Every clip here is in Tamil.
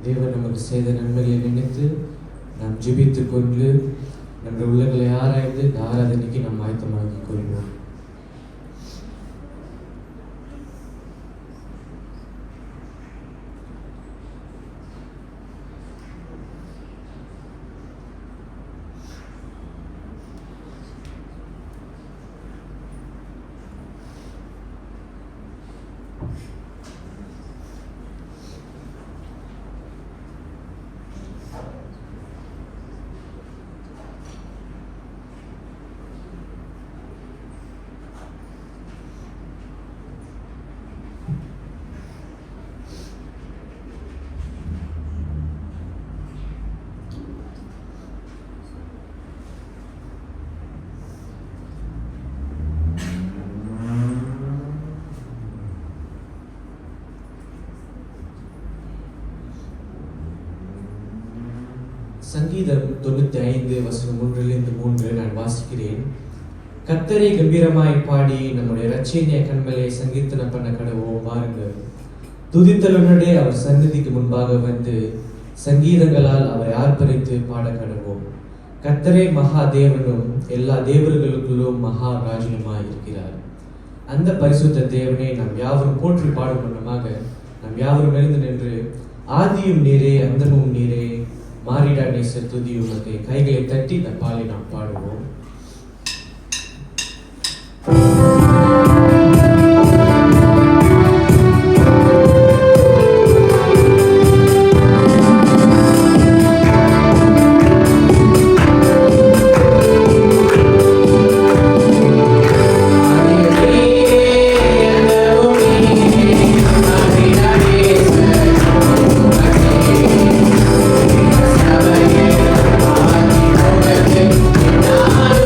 தேவன் நமக்கு செய்த நன்மைகளை நினைத்து நாம் ஜெபித்துக் கொண்டு நம்முடைய உள்ளங்களை ஆராய்ந்து இந்த ஆராதனைக்கு நாம் ஆயத்தமாக்கிக் கொள்வோம். சங்கீதம் 95:1-3 நான் வாசிக்கிறேன். கர்த்தரை கம்பீரமாய் பாடி நம்முடைய இரட்சணிய கண்மலை சங்கீர்த்தன பண்ண கடவோம் பாருங்கள். துதித்தலுடனே அவர் சந்நிதிக்கு முன்பாக வந்து சங்கீதங்களால் அவரை ஆர்ப்பரித்து பாட கடவோம். கர்த்தரே மகா தேவனும் எல்லா தேவர்களுக்குள்ளும் மகா ராஜனுமாய் இருக்கிறார். அந்த பரிசுத்த தேவனை நாம் யாவரும் போற்றி பாடும் வண்ணமாக நாம் யாவரும் எழுந்து நின்று ஆதியும் நீரே அந்தமும் நீரே மாறிடா நேச துதி உமக்கு கைகளை தட்டி இந்த பாலை நாம் பாடுவோம். I'm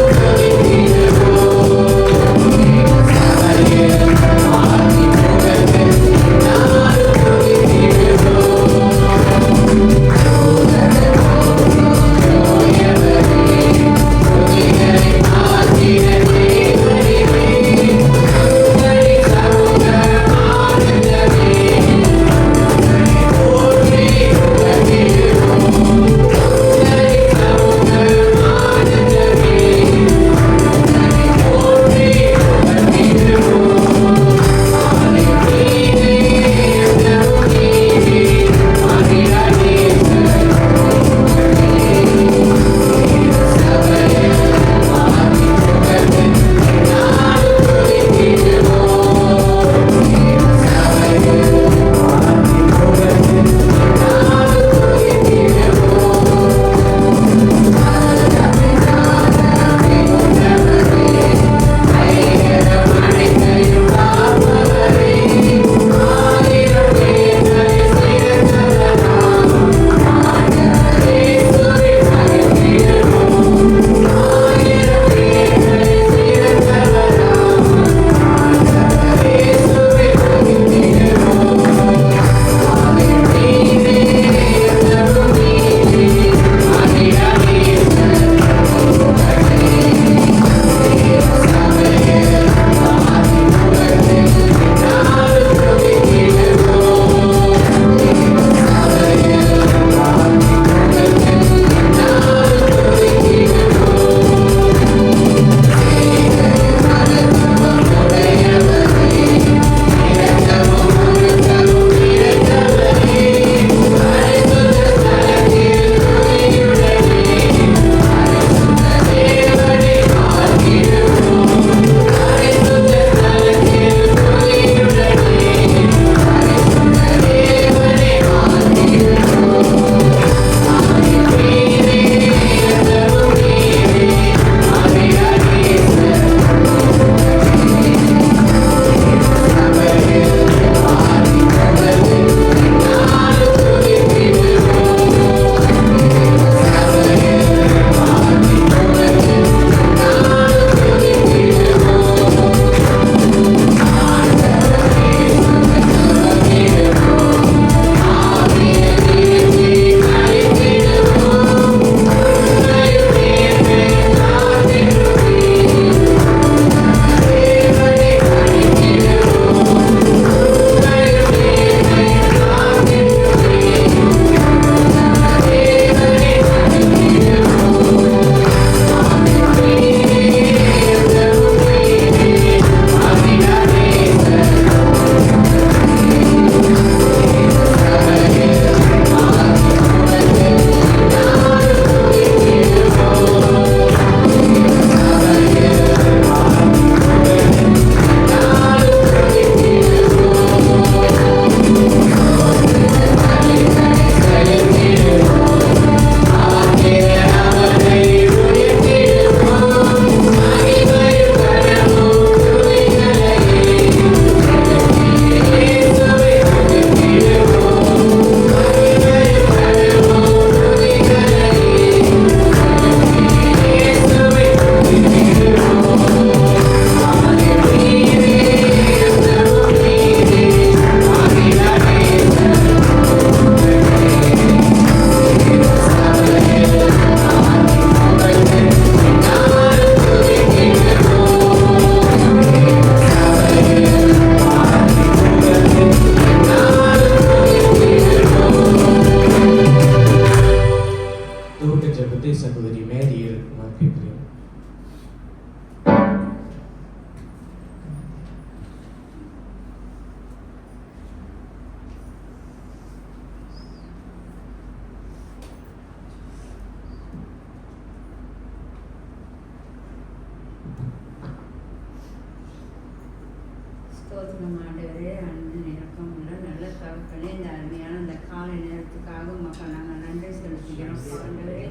தந்ததுக்காக மக்கள் நாங்கள் நன்றி செலுத்துகிறோம் ஆண்டவரே.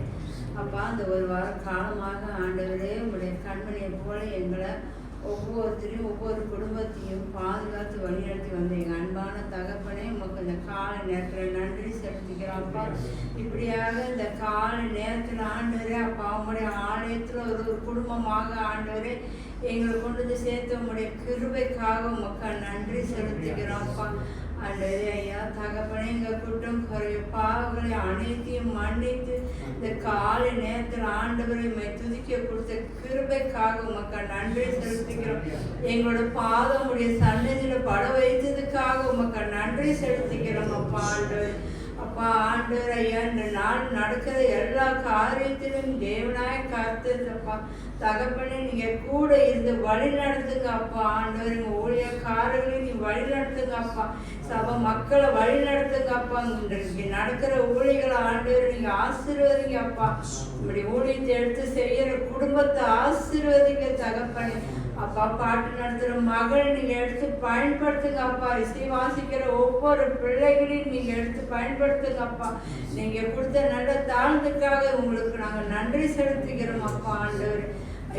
அப்பா அந்த ஒரு வார காலமாக ஆண்டவரே உங்களுடைய கண்மணியை போல எங்களை ஒவ்வொருத்தரையும் ஒவ்வொரு குடும்பத்தையும் பாதுகாத்து வழிநடத்தி வந்த எங்கள் அன்பான தகப்பனே உமக்கு இந்த கால நேரத்தில் நன்றி செலுத்திக்கிறோம் அப்பா. இப்படியாக இந்த கால நேரத்தில் ஆண்டவரே அப்பா உங்களுடைய ஆலயத்தில் ஒரு குடும்பமாக ஆண்டவரே எங்களை கொண்டு வந்து சேர்த்து உங்களுடைய கிருபைக்காக உமக்கு நன்றி செலுத்திக்கிறோம் அப்பா. ஆண்டவரே ஐயா தகப்பனே எங்கள் குற்றம் குறைய பாவங்களை அனைத்தையும் மன்னித்து இந்த காலை நேரத்தில் ஆண்டவரை துதிக்க கொடுத்த கிருபைக்காக உமக்கு நன்றி செலுத்திக்கிறோம். எங்களோட பாதம் உடைய சன்னதியில் பட வைத்ததுக்காக உமக்கு நன்றி செலுத்திக்கிறோம் அப்பா. ஆண்டவர் அப்பா ஆண்டவர் ஐயா இந்த நாள் நடக்கிற எல்லா காரியத்திலும் தேவனாய காத்தப்பா தகப்பனே நீங்க கூட இருந்து வழி நடத்துங்க அப்பா. ஆண்டவர் எங்க ஊழியக்காரர்களையும் நீ வழி நடத்துங்க அப்பா. சபை மக்களை வழி நடத்துங்க அப்பா. இன்றைக்கு நடக்கிற ஊழியர்களை ஆண்டவர் நீங்க ஆசீர்வதிங்க அப்பா. இப்படி ஊழியத்தை எடுத்து செய்யற குடும்பத்தை ஆசீர்வதிங்க தகப்பனே அப்பா. பாட்டு நடத்துகிற மகளை நீங்க எடுத்து பயன்படுத்துங்க அப்பா. இசை வாசிக்கிற ஒவ்வொரு பிள்ளைகளையும் நீங்க எடுத்து பயன்படுத்துங்க அப்பா. நீங்க கொடுத்த நல்ல தாழ்ந்துக்காக உங்களுக்கு நாங்கள் நன்றி செலுத்துகிறோம் அப்பா. ஆண்டவர்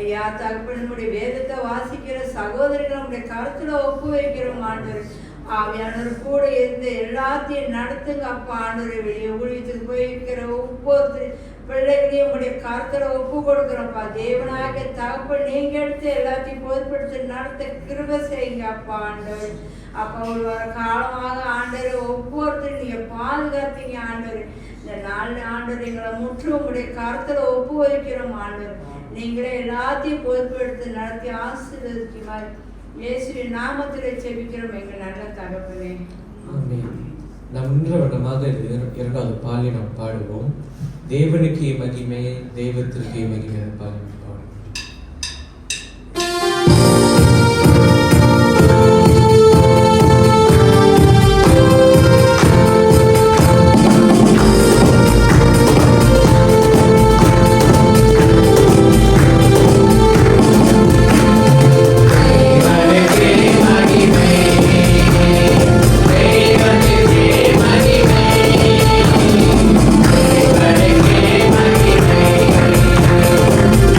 ஐயா தகப்பனுடைய வேதத்தை வாசிக்கிற சகோதரிகள் நம்முடைய கருத்துல ஒப்பு வைக்கிறோம் ஆண்டவர். ஆவியானவர் கூட இருந்து எல்லாத்தையும் நடத்துங்க அப்பா. ஆண்டவர் வெளியே ஊழியத்துக்கு போயிருக்கிற ஒவ்வொரு பிள்ளைகளையும் உடைய கருத்துல ஒப்பு கொடுக்குறோம்ப்பா. தேவனாக தகப்பன் நீங்க எடுத்து எல்லாத்தையும் பொதுப்படுத்தி நடத்த கிருபை செய்யுங்க அப்பா. ஆண்டவர் அப்பா ஒரு வர காலமாக ஆண்டவர் ஒவ்வொருத்தரும் நீங்க பாதுகாத்தீங்க ஆண்டவர். இந்த நாலு ஆண்டவர் எங்களை முற்றும் உங்களுடைய கருத்துல ஒப்பு வைக்கிறோம் ஆண்டவர். நீங்களே எல்லாத்தையும் பொறுப்பெடுத்து நடத்தி ஆசீர்வதிக்குமாறு இயேசுவின் நாமத்தில் செபிக்கிறோம் எங்கள் நல்ல தகப்பனே. நாம் இன்ற வண்ணமாக இரண்டாவது பாலை நாம் பாடுவோம். தேவனுக்கு மகிமை, தெய்வத்திற்கு மகிமை பாடுவோம்.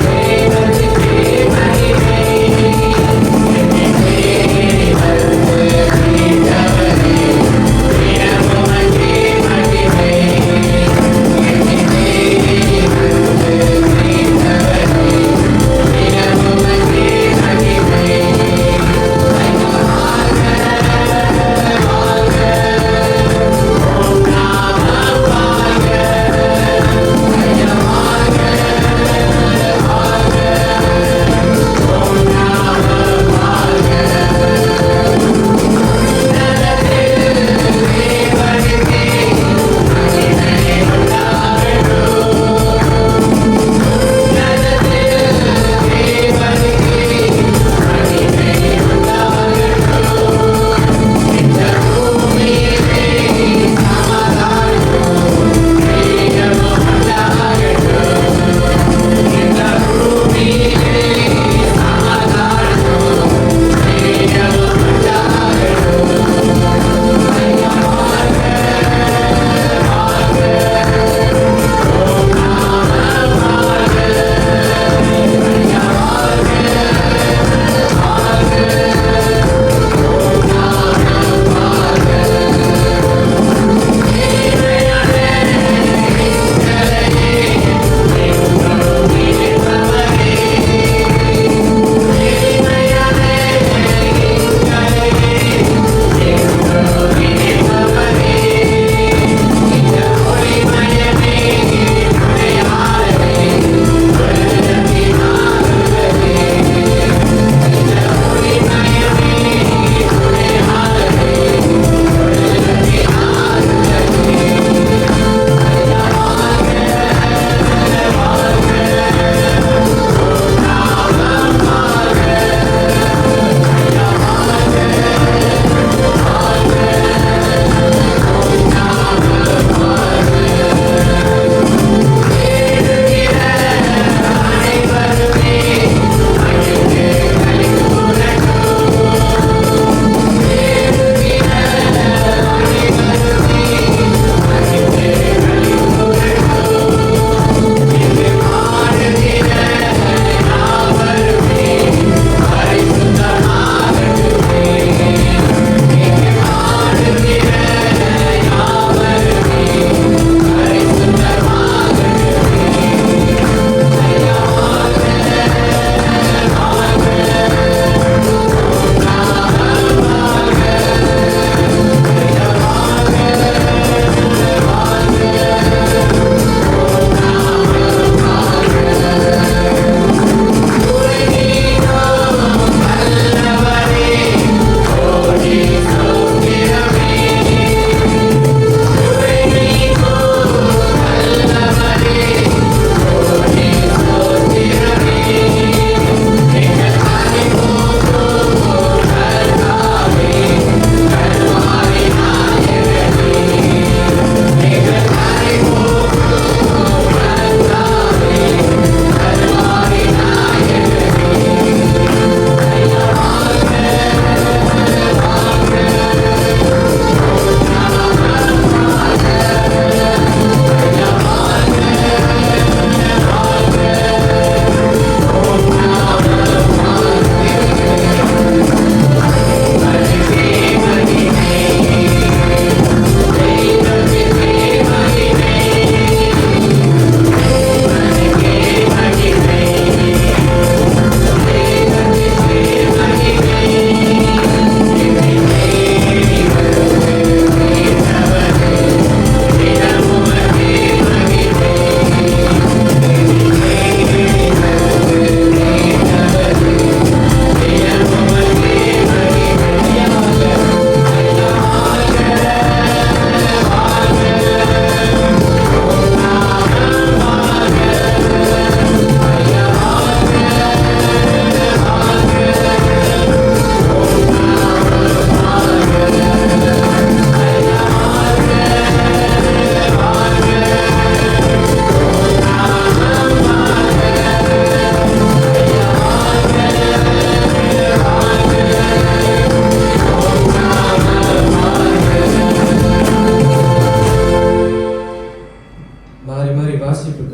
Hey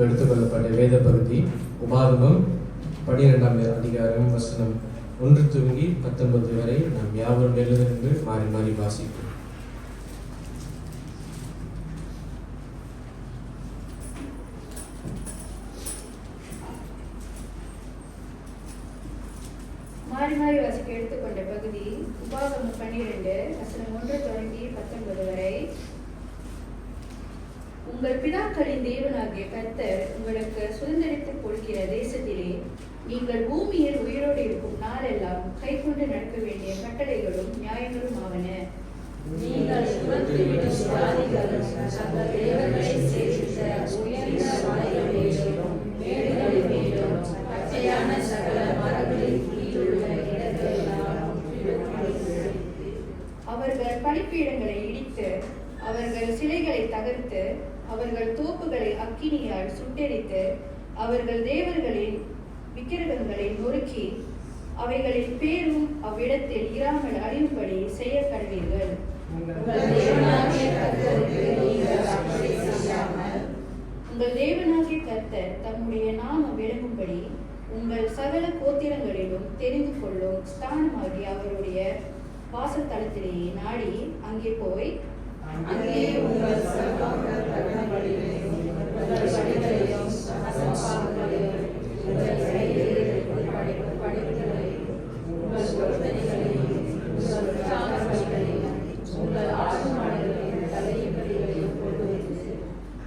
தியானத்துக்கு எடுத்துக்கொள்ளப்பட்ட வேத பகுதி உபாகமம் 12ஆம் அதிகாரம் வசனம் 1 துவங்கி 19 வரை நாம் யாவரும் எழுதிருந்து மாறி மாறி வாசிப்போம். மாறி மாறி வாசிக்க எடுத்துக்கொண்ட பகுதி உபாகமம் 12 வசனம் 1 தொடங்கி 19 வரை. உங்கள் பிதாக்களின் தேவனாகிய கர்த்தர் உங்களுக்கு சுதந்திரித்துக் கொடுக்கிற தேசத்திலே நீங்கள் பூமியில் உயிரோடு இருக்கும் நாளெல்லாம் கைக்கொண்டு நடக்க வேண்டிய கட்டளைகளும் நியாயங்களும் ஆவன. நீங்கள் சுமந்துவிடும் ஜாதிகளும் தங்கள் தேவர்களை சேவித்த உயர்ந்த மலைகள் மேலும் மேடுகளின் மேலும் பச்சையான சகல மரங்களின் கீழுள்ள இடங்களெல்லாம் அவர்கள் பலிபீடங்களை இடித்து அவர்கள் சிலைகளை தகர்த்து அவர்கள் தோப்புகளை அக்கினியால் சுட்டெரித்து அவர்கள் தேவர்களின் விக்கிரகங்களை நொறுக்கி அவைகளின் பேரும் அவ்விடத்தில் இராமல் அழியும்படி செய்ய கடவீர்கள். உங்கள் தேவனாகிய கர்த்தர் தம்முடைய நாமம் விளங்கும்படி உங்கள் சகல கோத்திரங்களிலும் தெரிந்து கொள்ளும் ஸ்தானமாகி அவருடைய வாசத்தலத்திலேயே நாடி அங்கே போய் அங்கே உங்கள்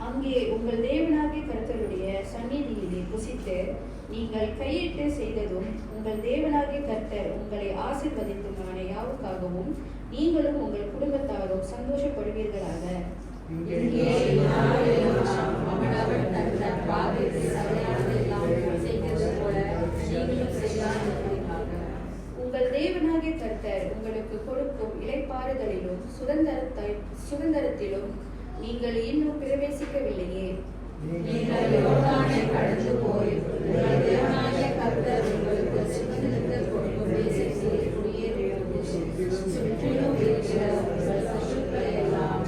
அங்கே உங்கள் தேவனாகிய கர்த்தருடைய சந்நிதியிலே புசித்து நீங்கள் கையிட்டு செய்ததும் உங்கள் தேவனாகிய கர்த்தர் உங்களை ஆசீர்வதித்துமான யாவுக்காகவும் நீங்களும் உங்கள் குடும்பத்தாரும் சந்தோஷப்படுவீர்களாக. உங்கள் தேவனாகிய கர்த்தர் உங்களுக்கு கொடுக்கும் இளைப்பாறுதலிலும் சுதந்திரத்திலும் நீங்கள் இன்னும் பிரவேசிக்கவில்லையே. நீங்கள் யோர்தானை கடந்து போய் உங்கள் தேவனாகிய கர்த்தர் உங்களுக்கு சுதந்திரத்தை கொடுக்கும் தேசத்தில் குடியேறியிருந்து சுற்றிலும் இருக்கிற உங்கள் சத்துருக்களை எல்லாம்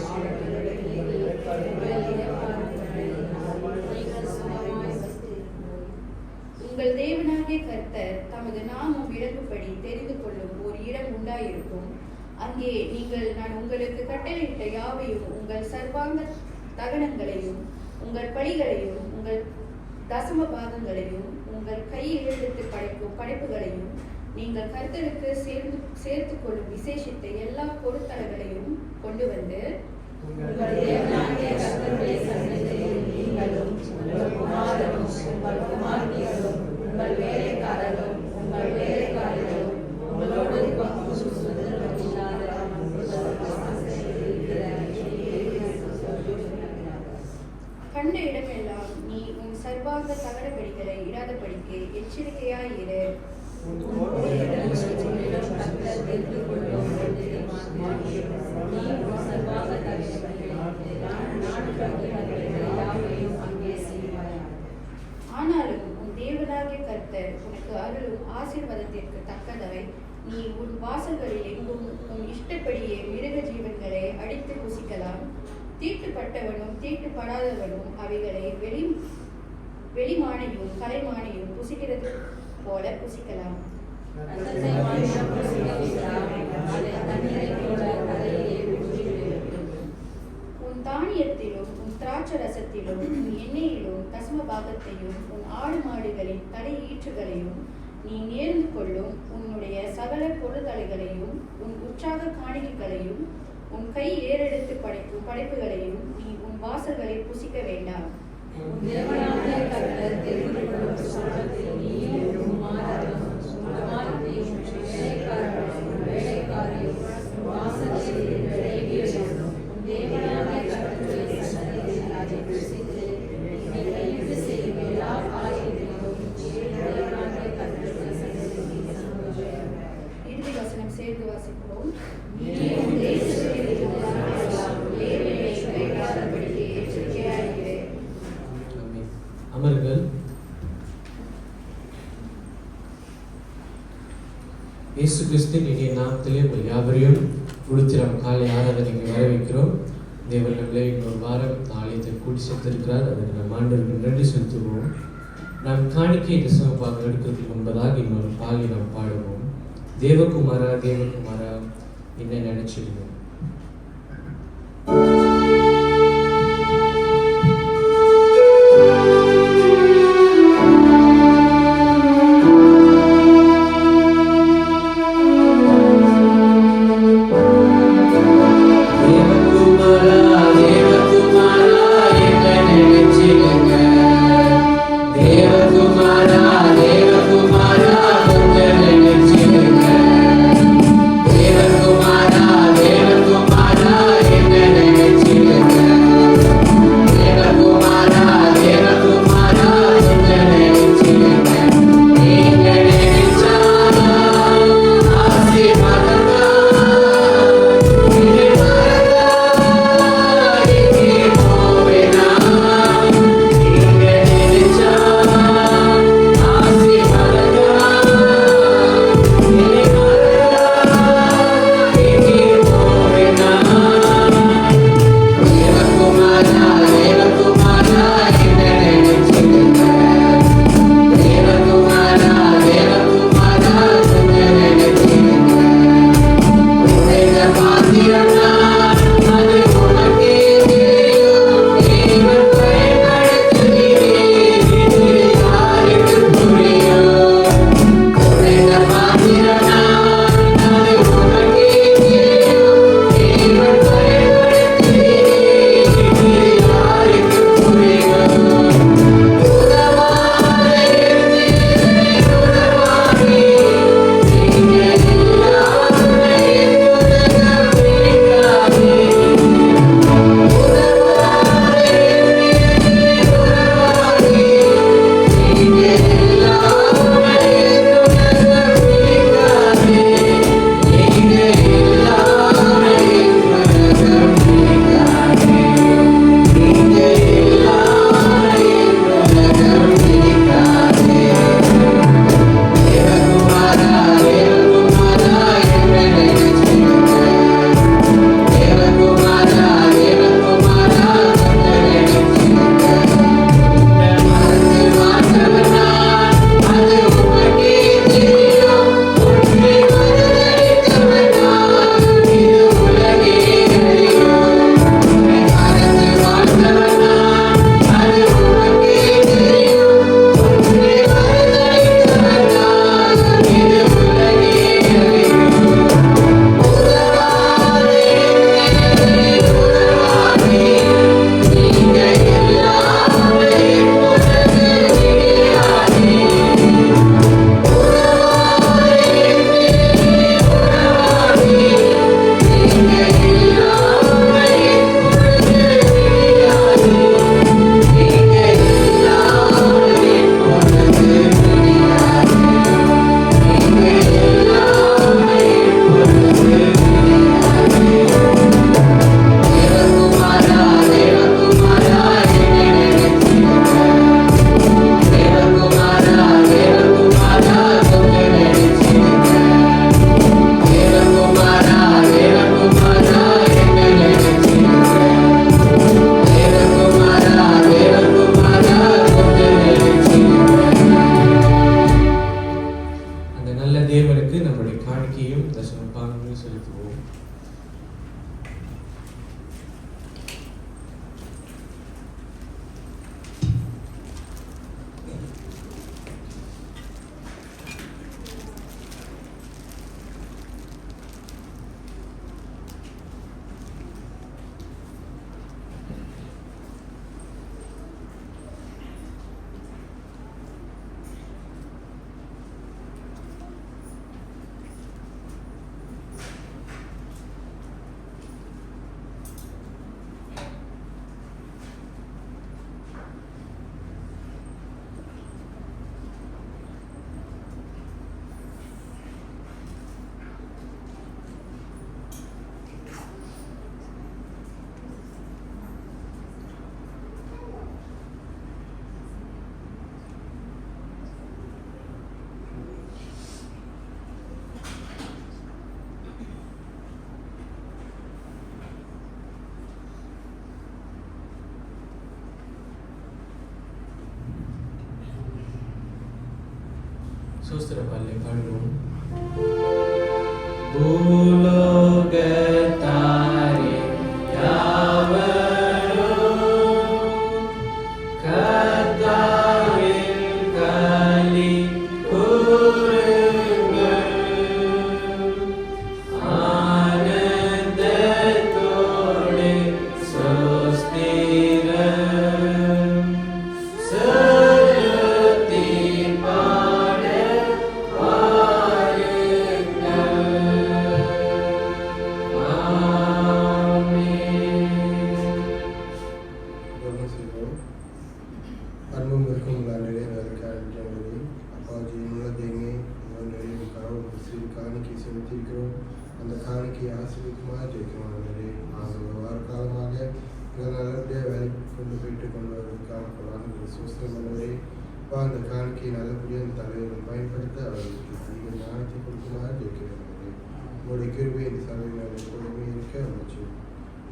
உங்கள் தேவனாகிய கர்த்தர் தமது நாமம் விளங்கும்படி தெரிந்து கொள்ளும் ஒரு இடம் உண்டாயிருக்கும். அங்கே நீங்கள் நான் உங்களுக்கு கட்டளையிட்ட யாவையும் உங்கள் சர்வாங்க தகனங்களையும் உங்கள் பலிகளையும் உங்கள் தசம பாகங்களையும் உங்கள் கையில் எடுத்து படைக்கும் படைப்புகளையும் நீங்கள் கர்த்தருக்கு சேர்த்து கொள்ளும் விசேஷித்த எல்லா பொருட்களையும் கொண்டு வந்து உங்கள் தேவனாகிய கர்த்தருடைய சந்நிதியில் நீங்களும் உங்கள் குமாரரும் உங்கள் குமாரத்திகளும் உங்கள் வேலைக்காரரும் உங்கள் வேலைக்காரர்களும் உங்களோடு கண்ட இடமெல்லாம் நீ உன் சர்வாங்க தகனபடிகளை இடாதபடிக்கு எச்சரிக்கையாய் இரு. ஆனாலும் உன் தேவனாகிய கர்த்தர் உனக்கு அருளும் ஆசீர்வாதத்திற்கு தக்கதாய் நீ உன் வாசல்களில் எங்கும் உன் இஷ்டப்படியே மிருக ஜீவன்களை அடித்து புசிக்கலாம். தீட்டுப்பட்டவனும் தீட்டுப்படாதவனும் அவைகளை வெளிமானையும் கலைமானையும் புசிக்கிறது போல புசிக்கலாம். உன் தானியத்திலும் உன் திராட்சை ரசத்திலும் உன் எண்ணெயிலும் தசம பாகத்தையும் உன் ஆடு மாடுகளின் தலை ஈற்றுகளையும் நீ நேர்ந்து கொள்ளும் உன்னுடைய சகல பொருள்களையும் உன் உற்சாக காணிக்கைகளையும் உன் கை ஏறெடுத்து படைக்கும் படைப்புகளையும் நீ உன் வாசல்களை புசிக்க வேண்டாம். இறுதி வசனம் சேர்ந்து வாசிப்போம். அமர்கள். இயேசு கிறிஸ்துவின் இனிய நாமத்திலே உங்கள் யாவரையும் உடுத்திரம் காலை ஆராதனைக்கு வரவேற்கிறோம். தேவர்களே, இன்னொரு வாரம் நாளைக்கு கூட்டி சேர்த்திருக்கிறார். அதுக்கு நம் ஆண்டவருக்கு நன்றி செலுத்துவோம். நாம் காணிக்கை தசமபாகம் எடுக்கிறதுக்கு முன்பதாக இன்னொரு பாலை நாம் பாடுவோம். தேவகுமாரா தேவகுமாரா என்ன நினைச்சிருந்தோம். தேவகுமாரா சோஸ்திர பாடலை பாடுவோம். பூலோகத்தாரே யாவரும் கர்த்தாவில் களி கூருங்கள். ஆனந்தத்தோடு சோஸ்திரம் செலுத்தி பாட அன்பும் இருக்கும் ஆண்டவரே, வேலைக்காரர்களே, அப்பா ஜீவனுள்ள தேவனே, ஆண்டவரே, காணிக்கை செலுத்தியிருக்கிறோம். அந்த காணிக்கையை ஆசீர்வதிக்குமாறு ஜெயிக்கிறோம். ஆண்டவரே, நாங்கள் ஒரு வார காலமாக எங்களை நல்லபடியாக வேலைக்கு கொண்டு வருவதற்கான பலன்களை சோஸ்திரம் ஆண்டவரே. அப்பா, அந்த காணிக்கையை நல்லபடியாக அந்த தலைவர்கள் பயன்படுத்த அவர்களுக்கு அதிக ஞானத்தை கொடுக்குமாறு ஜெயிக்கிறோம். ஆண்டவரே, உங்களுடைய கிருபை இந்த சபையில் எப்பொழுதுமே இருக்க அமைச்சு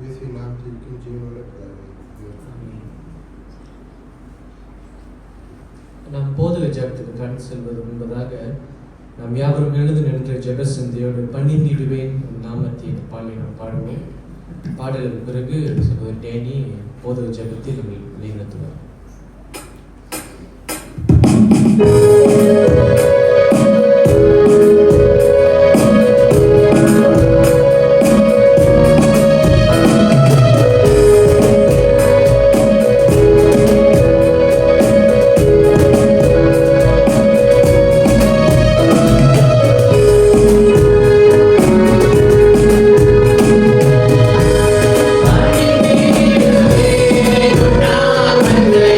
இயேசு நாமத்திற்கும் ஜீவனுள்ள பிதாவே. நாம் போதக ஜபத்துக்கு கண் செல்வது முன்பதாக நாம் யாவரும் எழுந்து நின்ற ஜெப சிந்தையோடு பணிந்திடுவேன் நாமத்தை இந்த பாடலை நாம் பாடுவோம். பாடலுக்கு பிறகு சகோதரர் டேனி போதக ஜபத்தில் வழிநடத்துவார். Naman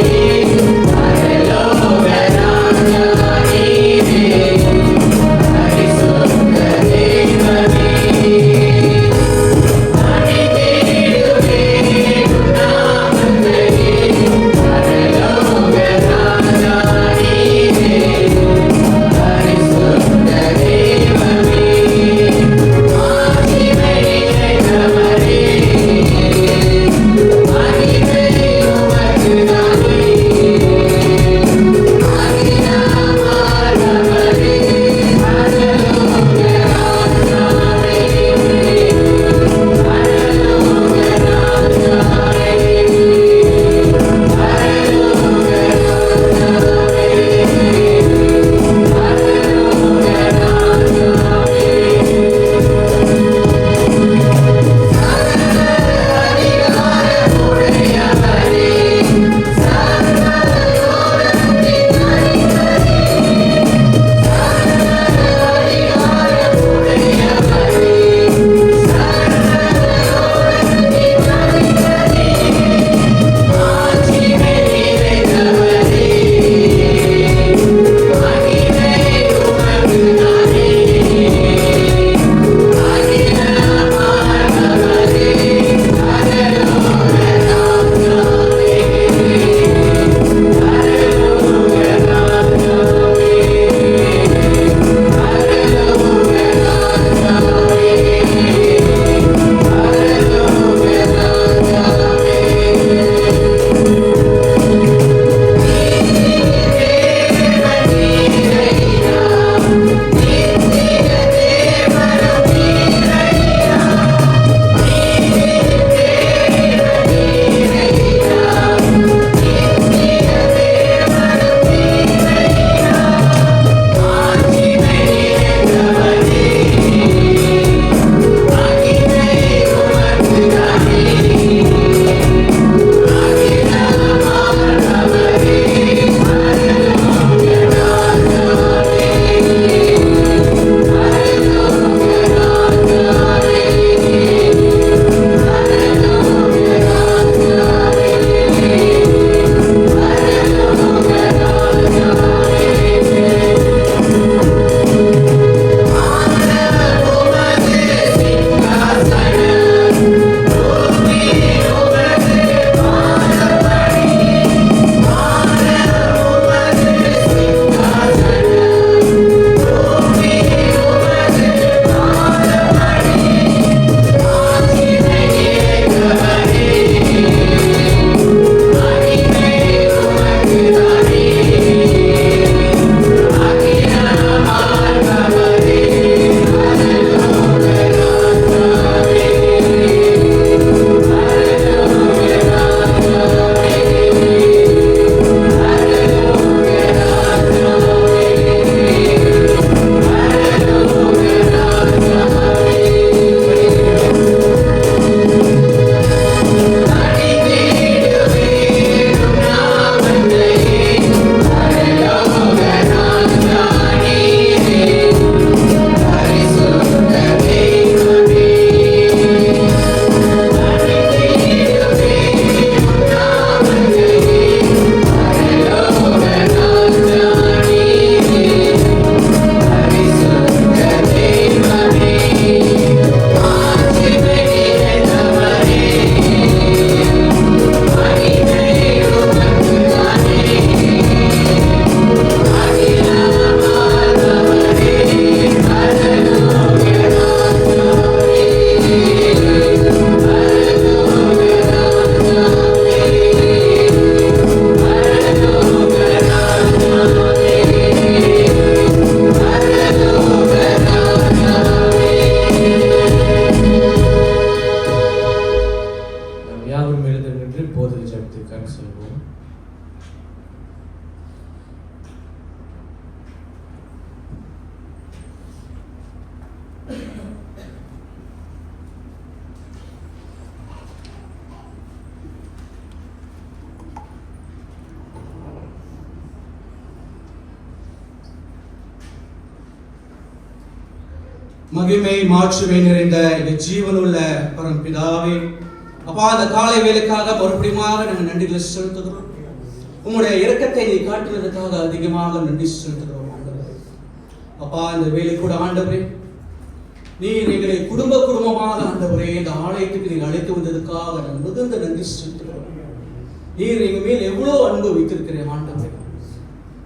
கண் செல்வோம். மகிமை மாற்றுமை நிறைந்த இந்த ஜீவனுள்ள பரம்பிதாவே, அப்பா அந்த காலை வேலைக்காக மறுபடியுமாக நாங்கள் நன்றிகளை செலுத்துகிறோம். உங்களுடைய இரக்கத்தை நீ காட்டுவதற்காக அதிகமாக நன்றி செலுத்துகிறோம் ஆண்டவரே. அப்பா இந்த வேலை கூட ஆண்டவரே, நீர் எங்களை குடும்பமாக ஆண்டவரே இந்த ஆலயத்துக்கு நீர் அழைத்து வந்ததுக்காக நாங்கள் மிகுந்த நன்றி செலுத்துகிறோம். நீர் எங்க மேல் எவ்வளவு அன்பு வைத்திருக்கிறேன் ஆண்டவரே.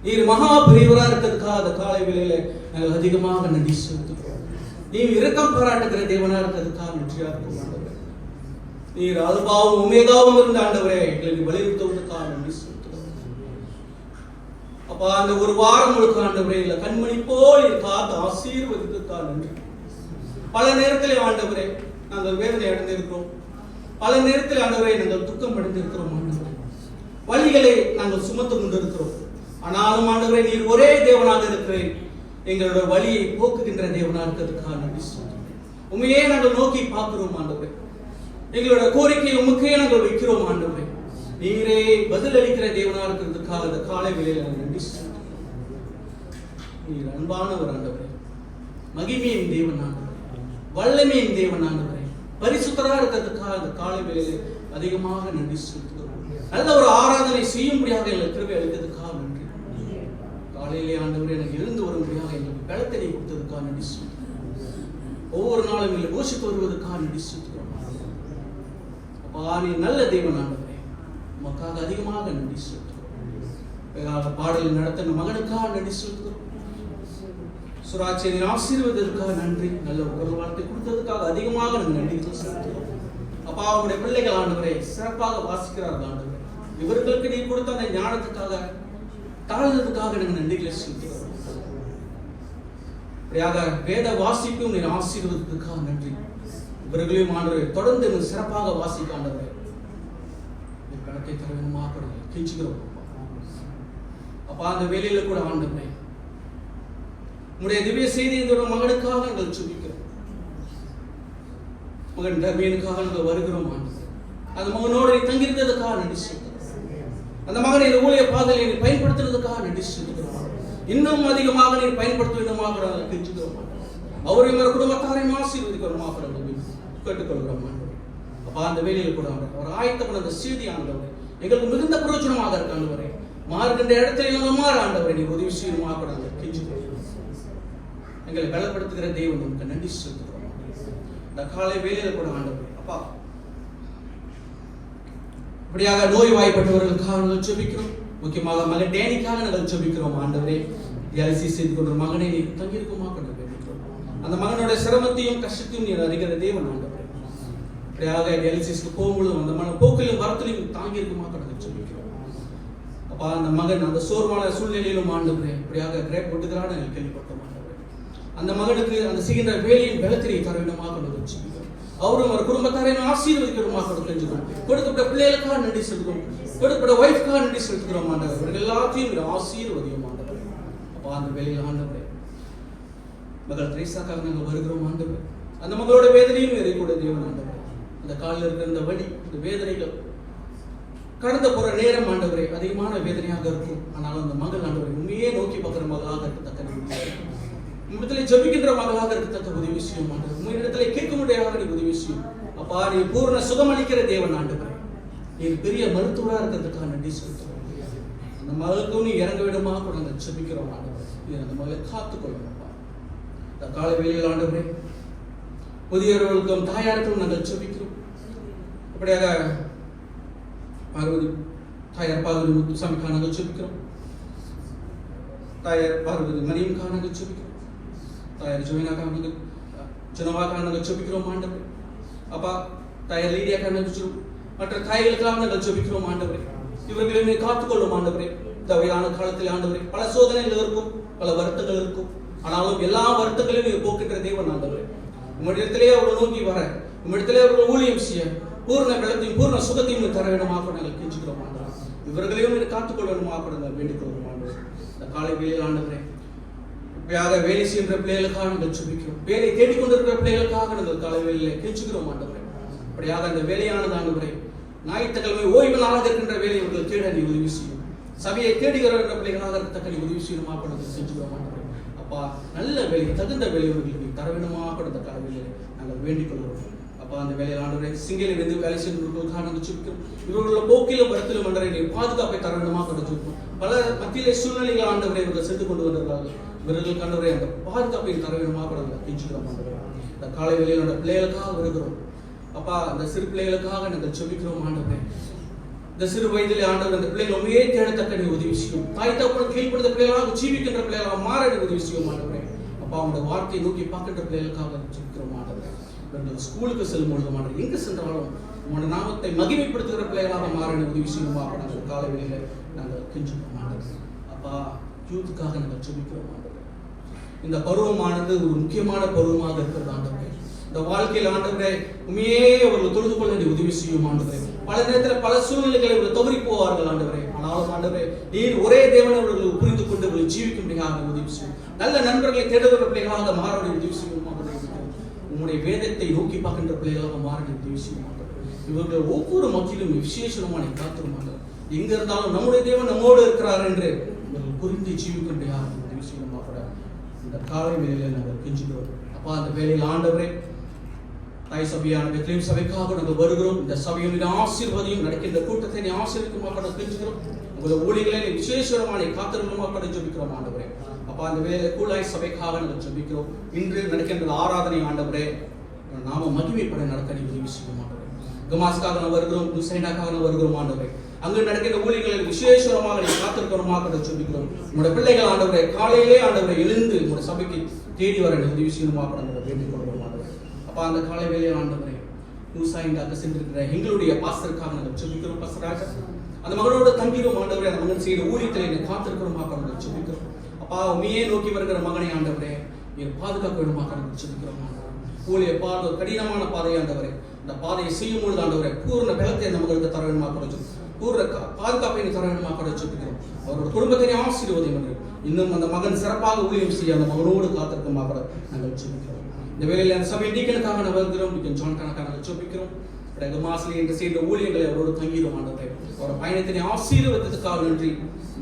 நீர் மகா பெரியவரா இருக்கிறதுக்காக அந்த காலை வேலையில நாங்கள் அதிகமாக நன்றி செலுத்துகிறோம். நீர் இரக்கம் பாராட்டுகிற தேவனா இருக்கிறதுக்காக நன்றியா இருக்கும் ஆண்டவரே. நீர் அல்பாவும் உமேகாவும் இருந்த ஆண்டவரே எங்களுக்கு வலியுறுத்துவதற்காக நன்றி செலுத்துகிறோம். அப்பா அந்த ஒரு வாரம் முழுக்க ஆண்டவரே இல்ல கண்மணி போல் காத்து ஆசீர்வதித்ததுக்காக நன்றி. பல நேரத்தில் ஆண்டவரே நாங்கள் வேதனை அடைந்திருக்கிறோம். பல நேரத்தில் ஆண்டவரே நாங்கள் துக்கம் அடைந்திருக்கிறோம் ஆண்டவரே. வழிகளை நாங்கள் சுமந்து கொண்டிருக்கிறோம். ஆனாலும் ஆண்டவரே நீர் ஒரே தேவனாக இருக்கிறேன். எங்களோட வழியை போக்குகின்ற தேவனா இருக்கிறதுக்காக நன்றி சொல்றோம். உண்மையே நாங்கள் நோக்கி பார்க்கிறோம் ஆண்டவரே. எங்களோட கோரிக்கை உமக்கே நாங்கள் வைக்கிறோம் ஆண்டவரே. நீரே பதில் அளிக்கிற தேவனா இருக்கிறதுக்காக அந்த காலை வேளையில நாங்கள் நன்றி சொல்றோம். நீர் அன்பானவர் ஆண்டவரே, மகிமையின் தேவன் ஆண்டவரே, வல்லமையின் தேவன் ஆண்டவரே, பரிசுத்தரா இருக்கிறதுக்காக அந்த காலை வேளையில அதிகமாக நன்றி செலுத்துகிறோம். நல்ல ஒரு ஆராதனை செய்யும்படியாக எங்களுக்கு கிருபை அளித்ததுக்காக நன்றி. காலையிலே ஆண்டவரே எனக்கு எழுந்து வரும்படியாக எங்களுக்கு பலத்தை நீ கொடுத்ததுக்காக நன்றி செலுத்துகிறோம். ஒவ்வொரு நாளும் எங்களை யோசித்து வருவதற்காக நன்றி செலுத்துகிறோம். அப்பா நீ நல்ல தேவன் ஆண்டவரே, உமக்காக அதிகமாக நன்றி செலுத்துகிறோம். பாடலில் நடத்தின மகனுக்காக நன்றி செலுத்துகிறோம். சுராட்சியை ஆசீர்வதற்காக நன்றி. நல்ல ஒரு வார்த்தை கொடுத்ததுக்காக அதிகமாக நாங்கள் நன்றி செலுத்துகிறோம். அப்பா அவருடைய பிள்ளைகள் ஆண்டவரே சிறப்பாக வாசிக்கிறார்கள் ஆண்டவரே. இவர்களுக்கு நீ கொடுத்த அந்த ஞானத்துக்காக தாழ்ந்ததுக்காக நாங்கள் நன்றிகளை செலுத்துகிறோம். வேத வாசிப்பும் நீர் ஆசீர்வதற்காக நன்றி. இவர்களையும் ஆண்டவரே தொடர்ந்து சிறப்பாக வாசிக்க ஆண்டவரே கணக்கை தர வேணுமாக கெஞ்சுகிறோம். அப்பா அந்த வேலையில கூட ஆண்டவரே உங்களுடைய திவ்ய செய்தியோட மகனுக்காக நாங்கள் சுபிக்கிறோம். மகன் தர்மியனுக்காக நாங்கள் வருகிறோம் ஆண்டவரே. அந்த மகனோடு தங்கியிருந்ததுக்காக நன்றி செலுத்துகிறோம். அந்த மகனை இந்த ஊழிய பாதையை நீ பயன்படுத்துறதுக்காக நன்றி செலுத்துகிறோம். இன்னும் அதிகமாக நீ பயன்படுத்த வேண்டுமாக கெஞ்சுகிறோம். அவரையும் ஒரு குடும்பத்தாரையும் ஆசீர்வதிக்கிறோமாக கேட்டுக்கொள்கிறோம். அப்பா அந்த வேலையில் கூட அவர் ஆயத்தப்பட அந்த செய்தி ஆண்டவரே எங்களுக்கு மிகுந்த பிரயோஜனமாக இருக்க ஆண்டவரே. மாறுகின்ற இடத்துல நாங்கள் மாற ஆண்டவரே நீ உதவி செய்யணுமாக கெஞ்சுகிறோம். எங்களை பலப்படுத்துகிற தெய்வம் நமக்கு நன்றி செலுத்துகிறோம். இந்த காலை வேலையில கூட ஆண்டவரே அப்பா இப்படியாக நோய் வாய்ப்பட்டவர்களுக்காக நாங்கள் ஜெபிக்கிறோம். முக்கியமாக மகன் டேனிக்காக நாங்கள் ஜெபிக்கிறோம் ஆண்டவரே. டியாலிசிஸ் செய்து கொண்ட மகனை நீ தங்கியிருக்குமாக வேண்டிக்கிறோம். அந்த மகனோட சிரமத்தையும் கஷ்டத்தையும் நீ அறிகிற தேவன் ஆண்டவரே. இப்படியாக டியாலிசிஸ்க்கு போகும்பொழுது அந்த மன போக்கிலும் வரத்திலையும் தாங்கியிருக்குமாக நாங்கள் ஜெபிக்கிறோம். அப்பா அந்த மகன் அந்த சோர்வான சூழ்நிலையிலும் ஆண்டவரே இப்படியாக கிரேப் போட்டுக்கிறான்னு நாங்கள் கேள்விப்பட்டோம் ஆண்டவரே. அந்த மகனுக்கு அந்த செய்கின்ற வேலையின் பலத்தினை தர வேண்டுமாக நாங்கள் ஜெபிக்கிறோம். அவரும் ஒரு குடும்பத்தாரையும் ஆசீர்வதிக்கிறோமாக கொடுத்துக்கிறோம். கொடுக்கப்பட்ட பிள்ளைகளுக்காக நன்றி செலுத்துகிறோம். கொடுக்கப்பட்ட ஒய்ஃப்காக நன்றி செலுத்துகிறோம் ஆண்டவரே. இவர்கள் எல்லாத்தையும் ஆசீர்வதியும் ஆண்டவரே. அப்பா அந்த வேலையில் ஆண்டவரே மகள் திரேசாக்காக நாங்கள் வருகிறோம் ஆண்டவரே. அந்த மகளோட வேதனையும் இதை கூட தேவன் ஆண்டவரே. அந்த காலில் இருக்கிற இந்த வலி இந்த வேதனைகள் கடந்த போற நேரம் ஆண்டவரே அதிகமான வேதனையாக இருக்கும். ஆனாலும் அந்த மகள் ஆண்டவரை உண்மையே நோக்கி பார்க்கிற மகளாக இருக்கத்தக்க உங்களிடத்துல ஜெபிக்கின்ற மகளாக இருக்கத்தக்க உதவி செய்யும் ஆண்டவர். உங்களிடத்துல கேட்க முடியாத உதவி செய்யும். அப்பா நீ பூர்ண சுகமளிக்கிற தேவன் ஆண்டவரே. நீ பெரிய மருத்துவராக இருக்கிறதுக்காக நன்றி செலுத்துகிறோம். அந்த மகளுக்கும் நீ இறங்க விடமாக கூட நாங்கள் ஜெபிக்கிறோம் ஆண்டவர். நீ அந்த மகளை காத்துக்கொள்ளணும்ப்பா. இந்த காலை வேளையில் ஆண்டவரே முதியவர்களுக்கும் தாயாருக்கும் நாங்கள் ஜெபிக்கிறோம். அப்படியாக பார்வதி தாயார் பார்வதி முத்துசாமிக்காக நாங்கள் ஜெபிக்கிறோம். தாயார் பார்வதி மணியம்காக நாங்கள் ஜெபிக்கிறோம். தாயார் ஜோயினாக்காக நாங்கள் ஜனவாக்காக நாங்கள் ஜெபிக்கிறோம் ஆண்டவரே. அப்பா தாயார் லீடியாக்காக நாங்கள் மற்ற தாய்களுக்காக நாங்கள் ஜெபிக்கிறோம் ஆண்டவரே. இவர்களை நீ காத்துக்கொள்ளும் ஆண்டவரே. இந்த வயதான காலத்தில் ஆண்டவரே பல சோதனைகள் இருக்கும், பல வருத்தங்கள் இருக்கும். ஆனாலும் எல்லா வருத்தங்களையும் நீ போக்கின்ற தேவன் ஆண்டவரே. உம்மிடத்திலே அவர்கள் நோக்கி வர, உம்மிடத்திலே அவர்கள் ஊழியம் செய்ய, பூர்ண பலத்தையும் பூர்ண சுகத்தையும் தர வேண்டுமாக நாங்கள் கெஞ்சுகிறோம் ஆண்டவரே. இவர்களையும் காத்துக்கொள்ள வேண்டுமாக நாங்கள் வேண்டிக் கொள்கிறோம் ஆண்டவரே. இந்த காலை வேளையில் ஆண்டவரே, இப்பயாக வேலை செய்கின்ற பிள்ளைகளுக்காக நாங்கள் சுபிக்கிறோம். வேலை தேடிக்கொண்டிருக்கிற பிள்ளைகளுக்காக நாங்கள் காலை வேளையிலே கெஞ்சுகிறோம் ஆண்டவரே. அப்படியாக அந்த வேலையானது ஆண்டவரே, ஞாயிற்றுக்கிழமை ஓய்வு நாளாக இருக்கின்ற வேலை இவர்கள் தேட நீ உதவி செய்யும். சபையை தேடுகிற பிள்ளைகளாக இருக்கத்தக்க நீ உதவி செய்யணுமாக நாங்கள் செஞ்சுக்கிறோம் ஆண்டவரே. அப்பா, நல்ல வேலை, தகுந்த வேலை இவர்களுக்கு நீ தர வேண்டுமாக இந்த காலை வேலையிலே நாங்கள் வேண்டிக் கொள்கிறோம். அப்பா, அந்த வேலையில் ஆண்டவரே, சிங்கையிலிருந்து வேலை செய்வதற்காக நாங்கள் சுபிக்கிறோம். இவர்களோட போக்கிலும் வரத்திலும் ஆண்டவரே நீ பாதுகாப்பை தர வேண்டுமாக சுபிக்கிறோம். பல மத்தியிலே சூழ்நிலைகள் ஆண்டவரை இவர்கள் சென்று கொண்டு வருகிறார்கள். இவர்களுக்கு ஆண்டவரே அந்த பாதுகாப்பை தர வேண்டுமாக நாங்கள் கெஞ்சுகிறோம் ஆண்டவரே. இந்த காலை வேளையில் அந்த பிள்ளைகளுக்காக வருகிறோம். அப்பா, அந்த சிறு பிள்ளைகளுக்காக நாங்கள் செபிக்கிறோம் ஆண்டவரே. இந்த சிறு வயதிலே ஆண்டவர் அந்த பிள்ளைகள் உண்மையே தேடத்தக்க நீ உதவி செய்யும். தாய் தகப்பன் கீழ்ப்படுத்த பிள்ளைகளாக ஜீவிக்கின்ற பிள்ளைகளாக மாற நீ உதவி செய்யும் ஆண்டவரே. அப்பா, உங்களுடைய வார்த்தையை நோக்கி பார்க்கின்ற பிள்ளைகளுக்காக செபிக்கிறோம் ஆண்டவரே. இவர்கள் ஸ்கூலுக்கு செல்லும் பொழுது ஆண்டவர் எங்கு சென்றாலும் உங்களுடைய நாமத்தை மகிமைப்படுத்துகிற பிள்ளைகளாக மாற நீ உதவி செய்யுமாக நாங்கள் காலை வேளையிலே நாங்கள் கெஞ்சுகிறோம் ஆண்டவரே. அப்பா, யூத்துக்காக நாங்கள் செபிக்கிறோம் ஆண்டவரே. இந்த பருவமானது ஒரு முக்கியமான பருவமாக இருக்கிறது ஆண்டவரே. இந்த வாழ்க்கையில் ஆண்டவரே உண்மையே அவர்கள் தொழுது கொள்ள நீ உதவி செய்யும் ஆண்டவரே. பல நேரத்தில் பல சூழ்நிலைகளை இவர்கள் தவறி போவார்கள் ஆண்டவரே. ஆனாலும் ஆண்டவரே, நீர் ஒரே தேவனை அவர்கள் புரிந்து கொண்டு அவர்கள் ஜீவிக்கும்படியாக உதவி செய்யும். நல்ல நண்பர்களை தேடுகிற பிள்ளைகளாக மாற உதவி செய்யும். உங்களுடைய வேதத்தை நோக்கி பார்க்கின்ற பிள்ளைகளாக மாற உதவி செய்யும். இவர்கள் ஒவ்வொரு மக்களும் விசேஷமான காத்திருமாங்க. எங்க இருந்தாலும் நம்முடைய தேவன் நம்மோடு இருக்கிறார் என்று இவர்கள் புரிந்து ஜீவிக்கும்படியாக உதவி செய்யும். இந்த காலை வேளையிலே நாங்கள் கெஞ்சுகிறோம். அப்பா, அந்த வேளையில் ஆண்டவரே, தாய் சபையான பெத்லெஹேம் சபைக்காக நாங்கள் வருகிறோம். இந்த சபையின் ஆசீர்வாதம் நடக்கின்ற கூட்டத்தை நீ ஆசீர்வதிக்குமாக கெஞ்சுகிறோம். உங்களுடைய ஊழியர்களை நீ விசேஷமான காத்திரமாக ஜெபிக்கிறோம் ஆண்டவரே. அப்பா, அந்த வேலை கூலாய் சபைக்காக நாங்கள் ஜெபிக்கிறோம். இன்று நடக்கின்ற ஆராதனை ஆண்டவரே நாம மகிமைப்பட நடக்க நீ உதவி செய்யும் ஆண்டவரே. கமாஸ்காக நான் வருகிறோம், நுசைனாக்காக நான் வருகிறோம் ஆண்டவரே. அங்கு நடக்கின்ற ஊழியர்களை விசேஷமாக நீ காத்திருக்கிறோமாக ஜெபிக்கிறோம். உங்களுடைய பிள்ளைகள் ஆண்டவரே காலையிலே ஆண்டவரை எழுந்து உங்களுடைய சபைக்கு தேடி வர உதவி செய்யணுமாக நாங்கள் வேண்டிக் கொள்கிறோம் ஆண்டவரே. அப்பா, அந்த காலை வேளையில் ஆண்டவரே நூசாயின்காக சென்றிருக்கிற எங்களுடைய பாஸ்டருக்காக நாங்கள் ஜெபிக்கிறோம். பாஸ்டராக அந்த மகனோட தங்கிடும் ஆண்டவரே. அந்த மகன் செய்கிற ஊழியத்தை காத்திருக்கிறோமாக நாங்கள் ஜெபிக்கிறோம். அப்பா, உண்மையே நோக்கி வருகிற மகனை ஆண்டவரே நீர் பாதுகாக்க வேண்டுமாக நாங்கள் ஜெபிக்கிறோம் ஆண்டவரே. ஊழிய பாதை கடினமான பாதை ஆண்டவரே. அந்த பாதையை செய்யும் பொழுது ஆண்டவரே பூர்ண பலத்தை அந்த மகளுக்கு தர வேண்டுமாக பூர்ண பாதுகாப்பை தர வேண்டுமாக ஜெபிக்கிறோம். அவரோட குடும்பத்தை ஆசீர்வதியும் என்று இன்னும் அந்த மகன் சிறப்பாக ஊழியம் செய்ய அந்த மகனோடு காத்திருக்குமாக நாங்கள் ஜெபிக்கிறோம். இந்த வேளையில் அந்த சபை டீக்கனுக்காக நான் வருகிறோம். டீக்கன் ஜான் கணக்காக நாங்கள் ஜெபிக்கிறோம். மாசிலி என்று செய்த ஊழியர்களை அவரோடு தங்கிடும் ஆண்டவரே. அவரோட பயணத்தினை ஆசீர்வதித்ததுக்காக நன்றி.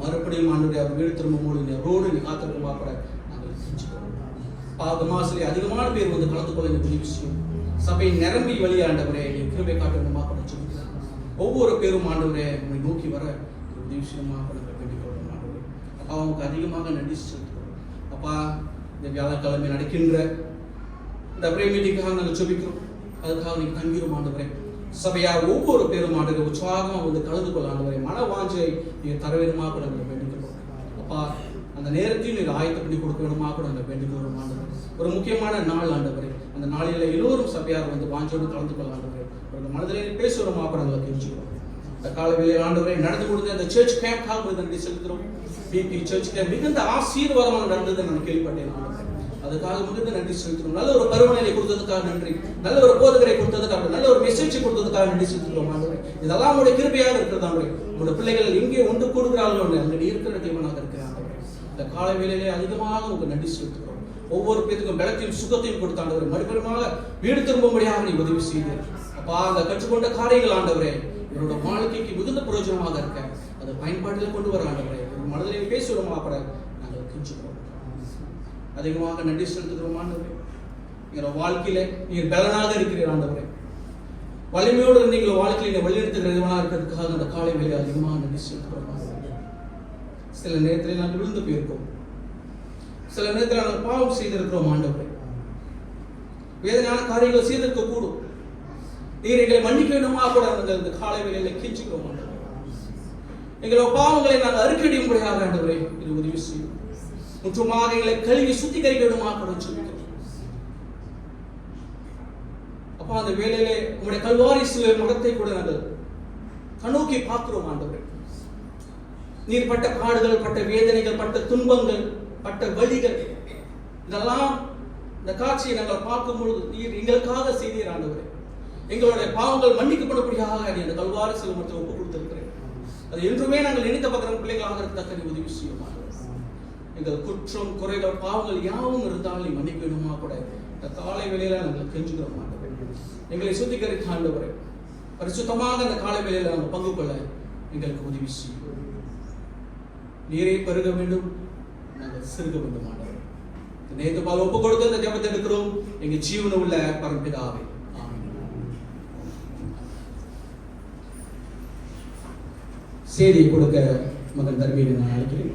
மறுபடியும் ஆண்டவரே அவர் வீடு திரும்பும் பொழுது அவரோடு நீ காத்திருக்குமாக நாங்கள் செஞ்சுக்கிறோம். மாசிலே அதிகமான பேர் வந்து கலந்து கொள்ள உதவி செய்யும். சபை நிரம்பி வழி ஆண்டவரே நீ கிருபை காட்டணுமாக ஜெபிக்கிறோம். ஒவ்வொரு பேரும் ஆண்டவரே உங்களை நோக்கி வர உதவி செய்யமாக வேண்டிக் கொள்ளும் ஆண்டவரே. அப்பா, அவங்களுக்கு அதிகமாக நன்றி செலுத்துகிறோம். அப்பா, இந்த வியாழக்கிழமை நடக்கின்ற இந்த பிரே மீட்டிங்காக நாங்கள் ஜெபிக்கிறோம். அதுக்காக நீங்க தங்கிரும் ஆண்டவரே. சபையார் ஒவ்வொரு பேரும் ஆண்டவரே உற்சாகமாக வந்து கலந்து கொள்ள ஆண்டவரே மன வாஞ்சை நீங்க தர வேண்டுமாக கூட நாங்கள் வேண்டிக்கிறோம். அப்பா, அந்த நேரத்தையும் நீங்க ஆயத்தப்படி கொடுக்க வேண்டுமாக கூட நாங்கள் வேண்டிக்கிறோம் ஆண்டவரே. ஒரு முக்கியமான நாள் ஆண்டவரே. அந்த நாளில் எல்லோரும் சபையார் வந்து வாஞ்சோடு கலந்து கொள்ள ஆண்டவரே. அவர்கள் மனதிலே பேசுகிறோமாக கூட நாங்கள் தெரிஞ்சுக்கிறோம். இந்த காலவேளையில் ஆண்டவரே நடந்து கொடுத்த அந்த சர்ச் கேம்ப்காக நன்றி செலுத்துகிறோம். பிபி சர்ச் கேம்ப் மிகுந்த ஆசீர்வாதமாக நடந்தது நான் கேள்விப்பட்டேன் ஆண்டவரே. அதுக்காக மிகுந்த நன்றி செலுத்துகிறோம். நல்ல ஒரு பருவநிலை கொடுத்ததுக்காக நன்றி. நல்ல ஒரு போதகரை கொடுத்ததுக்காக, நல்ல ஒரு மெசேஜ் கொடுத்ததுக்காக நன்றி செலுத்துகிறோம் ஆண்டவரே. இதெல்லாம் உங்களுடைய கிருபையாக இருக்கிறது ஆண்டவரே. உங்களுடைய பிள்ளைகள் எங்கே ஒன்று கூடுகிறார்களோ அங்கே இருக்கிற தேவனாக இருக்கிறார் ஆண்டவரே. இந்த கால வேளையிலே அதிகமாக உங்களுக்கு நன்றி செலுத்துகிறோம். ஒவ்வொரு பேருக்கும் பலத்தையும் சுகத்தையும் கொடுத்தாண்டவரே மறுபடியும் வீடு திரும்பும்படியாக நீ உதவி செய்து அப்பா, அந்த கற்றுக்கொண்ட காரியங்கள் ஆண்டவரே என்னோட வாழ்க்கைக்கு மிகுந்த பிரயோஜனமாக இருக்க அதை பயன்பாட்டில் கொண்டு வர ஆண்டவரே. மனதிலே பேசுகிறோமா கூட நாங்கள் கெஞ்சுகிறோம். அதிகமாக நன்றி செலுத்துகிறோம் ஆண்டவரே. எங்களோட வாழ்க்கையில நீர் பலனாக இருக்கிறீர் ஆண்டவரே. வலிமையோடு நீங்கள் வாழ்க்கையில வழிநடத்துகிற தேவனாக இருக்கிறதுக்காக அந்த காலை வேலை அதிகமாக நன்றி செலுத்துகிறோம் ஆண்டவரே. சில நேரத்தில் நாங்கள் விழுந்து போயிருக்கோம். சில நேரத்தில் நாங்கள் பாவம் செய்திருக்கிறோம் ஆண்டவரே. வேதனையான காரியங்கள் செய்திருக்க கூடும். நீர் எங்களை மன்னிக்க வேண்டுமா கூட இந்த காலை வேலையில கெஞ்சுகிறோம் ஆண்டவரே. எங்களோட பாவங்களை நாங்கள் அறுக்கடியும்படியாக ஆண்டவரே இது உதவி செய்யும். முற்றுமாக எங்களை கழுவி சுத்திகரிக்க வேண்டுமா கூட சொல்லிக்கிறோம். அப்பா, அந்த வேலையிலே உங்களுடைய கல்வாரி சிலுவை மகத்தை கூட நாங்கள் கண்ணோக்கி பார்க்கிறோம் ஆண்டவரே. நீர் பட்ட பாடுகள், பட்ட வேதனைகள், பட்ட துன்பங்கள், பட்ட வலிகள், இதெல்லாம் இந்த காட்சியை நாங்கள் பார்க்கும் பொழுது நீர் எங்களுக்காக செய்தீர் ஆண்டவரே. எங்களுடைய பாவங்கள் மன்னிக்கப்படக்கூடியதாக நீ அந்த கல்வாரி சிலுவையில் ஒப்பு கொடுத்திருக்கிறேன். அது என்றுமே நாங்கள் நினைத்த பக்கம் பிள்ளைகளாக இருக்க நீ உதவி செய்யுமா. எங்கள் குற்றம் குறைகள் பாவங்கள் யாவும் இருந்தால் நீ மன்னிக்க வேணுமா கூட இந்த காலை வேளையில நாங்கள் கெஞ்சுகிறோம். எங்களை சுத்திகரித்த ஆண்டவரே, பரிசுத்தமாக அந்த காலை வேளையில நாங்கள் பங்கு கொள்ள எங்களுக்கு உதவி செய்யும். நீரை பருக வேண்டும், நாங்கள் சிறுக வேண்டும். ஆண்டவரே, நேற்று பால் ஒப்பு கொடுத்து இந்த ஜெபத்தை எடுக்கிறோம் எங்க ஜீவன உள்ள பரம்பிதாவே. செய்தியை கொடுக்க மகன் தர்மீனை நான் அழைக்கிறேன்.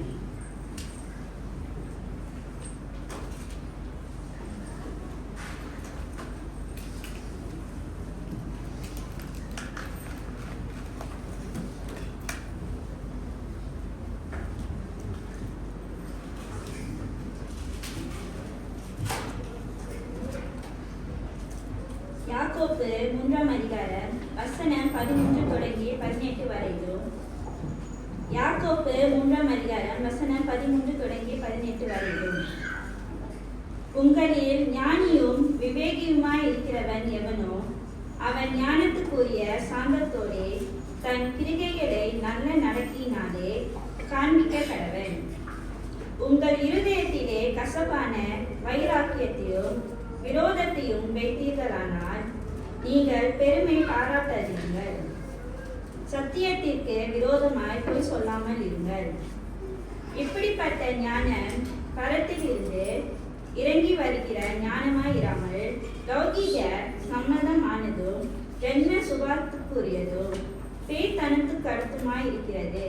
யாக்கோப்பு 3ஆம் அதிகாரம் வசனம் 13 தொடங்கி 18 வரையிலும். யாக்கோப்பு 3ஆம் அதிகாரம் வசனம் 13 தொடங்கி 18 வரையிலும். உங்களில் ஞானியும் விவேகியுமாய் இருக்கிறவன் எவனோ அவன் ஞானத்துக்குரிய சாந்தத்தோடே தன் கிரிகைகளை நல்ல நடக்கினாலே காண்பிக்க கடவன். உங்கள் இருதயத்திலே கசப்பான வைராக்கியத்தையும் விரோதத்தையும் வைத்தீர்களானால் நீங்கள் பெருமை பாராட்டாதீர்கள். சத்தியத்திற்கு விரோதமாய் பொய் சொல்லாமல் இருங்கள். இப்படிப்பட்ட ஞானம் பரத்திலிருந்து இறங்கி வருகிற ஞானமாயிராமல் லௌகீக சம்மதமானதும் ஜென்ம சுபாவத்துக்குரியதும் பேய்த்தனத்துக்கு அடுத்துமாய் இருக்கிறது.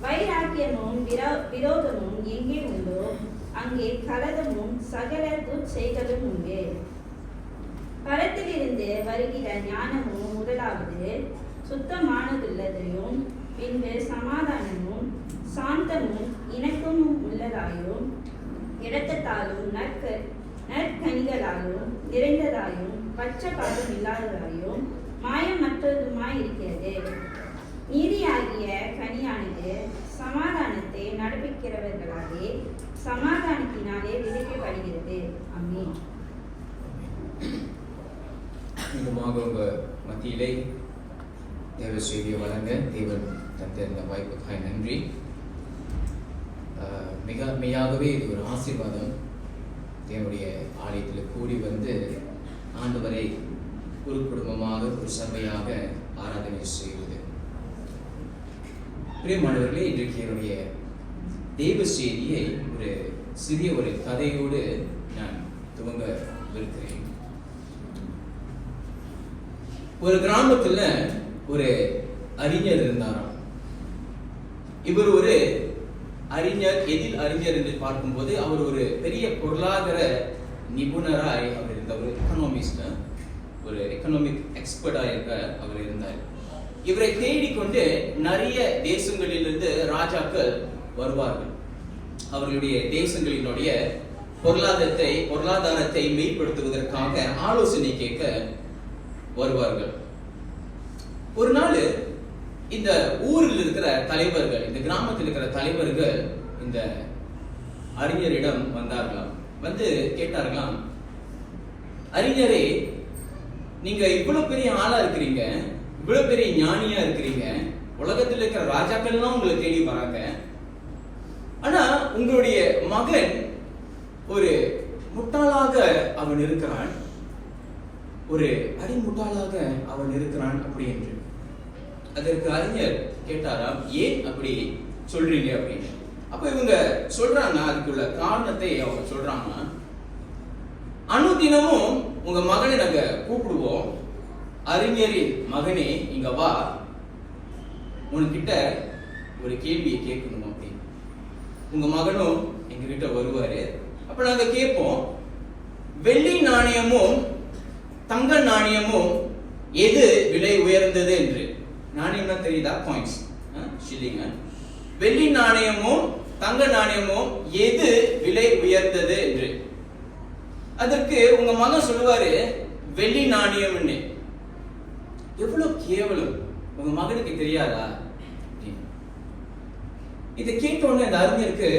வைராக்கியமும் விரோதமும் எங்கே உண்டோ அங்கே கலதமும் சகல துச்செய்களும் உண்டு. பரத்திலிருந்து வருகிற ஞானமும் முதலாவது சுத்தமானதுள்ளதையும் பின்பு சமாதானமும் சாந்தமும் இணக்கமும் உள்ளதாயும் இடத்தாலும் நற்கனிகளாலும் நிறைந்ததாயும் பட்சபாதம் இல்லாததாயும் மாயமற்றதுமாய் இருக்கிறது. நீதியாகிய கனியானது சமாதானத்தை நடப்பிக்கிறவர்களாலே சமாதானத்தினாலே விதைக்கப்படுகிறது. ஆமென். மீண்டுமாக உங்கள் மத்தியிலே தேவ செய்தியை வழங்க தேவன் தந்த இந்த வாய்ப்புக்காக நன்றி. மெய்யாகவே இது ஒரு ஆசீர்வாதம். தேவனுடைய ஆலயத்தில் கூடி வந்து ஆண்டவரை ஒரு குடும்பமாக ஒரு சபையாக ஆராதனை செய்வது. பிரியமானவர்களே, இன்றைக்கு என்னுடைய தேவ செய்தியை ஒரு சிறிய ஒரு கதையோடு நான் துவங்க விருக்கிறேன். ஒரு கிராமத்துல ஒரு அறிஞர் இருந்தாராம். இவர் ஒரு அறிஞர். எதில் அறிஞர் என்று பார்க்கும்போது அவர் ஒரு பெரிய பொருளாதார நிபுணராய் அவர் இருந்தார். ஒரு எக்கனாமிஸ்ட், ஒரு எக்கனாமிக் எக்ஸ்பர்ட்டாக அவர் இருந்தார். இவரை தேடிக்கொண்டு நிறைய தேசங்களிலிருந்து ராஜாக்கள் வருவார்கள். அவர்களுடைய தேசங்களினுடைய பொருளாதாரத்தை மேம்படுத்துவதற்காக ஆலோசனை கேட்க வருவார்கள். ஒரு நாள் இந்த ஊரில் இருக்கிற தலைவர்கள், இந்த கிராமத்தில் இருக்கிற தலைவர்கள் இந்த அறிஞரிடம் வந்தார்களாம். வந்து கேட்டார்களாம், அறிஞரே, நீங்க இவ்வளவு பெரிய ஆளா இருக்கிறீங்க, இவ்வளவு பெரிய ஞானியா இருக்கிறீங்க, உலகத்தில் இருக்கிற ராஜாக்கள் எல்லாம் உங்களை தேடி வராங்க. ஆனா உங்களுடைய மகன் ஒரு முட்டாளாக அவன் இருக்கிறான், ஒரு அடிமுட்டாளாக அவன் இருக்கிறான் அப்படி என்று. அதற்கு அறிஞர் கேட்டாராம், ஏன் அப்படி சொல்றீங்க அப்படின்னு. அப்ப இவங்க சொல்றாங்க, அதுக்குள்ள காரணத்தை அவங்க சொல்றாங்க. அனுதினமும் உங்க மகனை நாங்க கூப்பிடுவோம், அறிஞரின் மகனே இங்க வா, உன்கிட்ட ஒரு கேள்வியை கேட்கணும் அப்படின்னு. உங்க மகனும் எங்க கிட்ட வருவாரு. அப்ப நாங்க கேட்போம், வெள்ளி நாணயமும் தங்க நாணயமும் எது விலை உயர்ந்தது என்று. நாணயம்னா தெரியுதா? Coins, shilling. வெள்ளி நாணயமும் தங்க நாணயமும் எது விலை உயர்ந்தது என்று. அதற்கு உங்க மகன் சொல்லுவாரு, வெள்ளி நாணயம்னு. எவ்வளவு கேவலம், உங்க மகனுக்கு தெரியாதா? இதை கேட்டோன்னு அந்த அறிஞருக்கு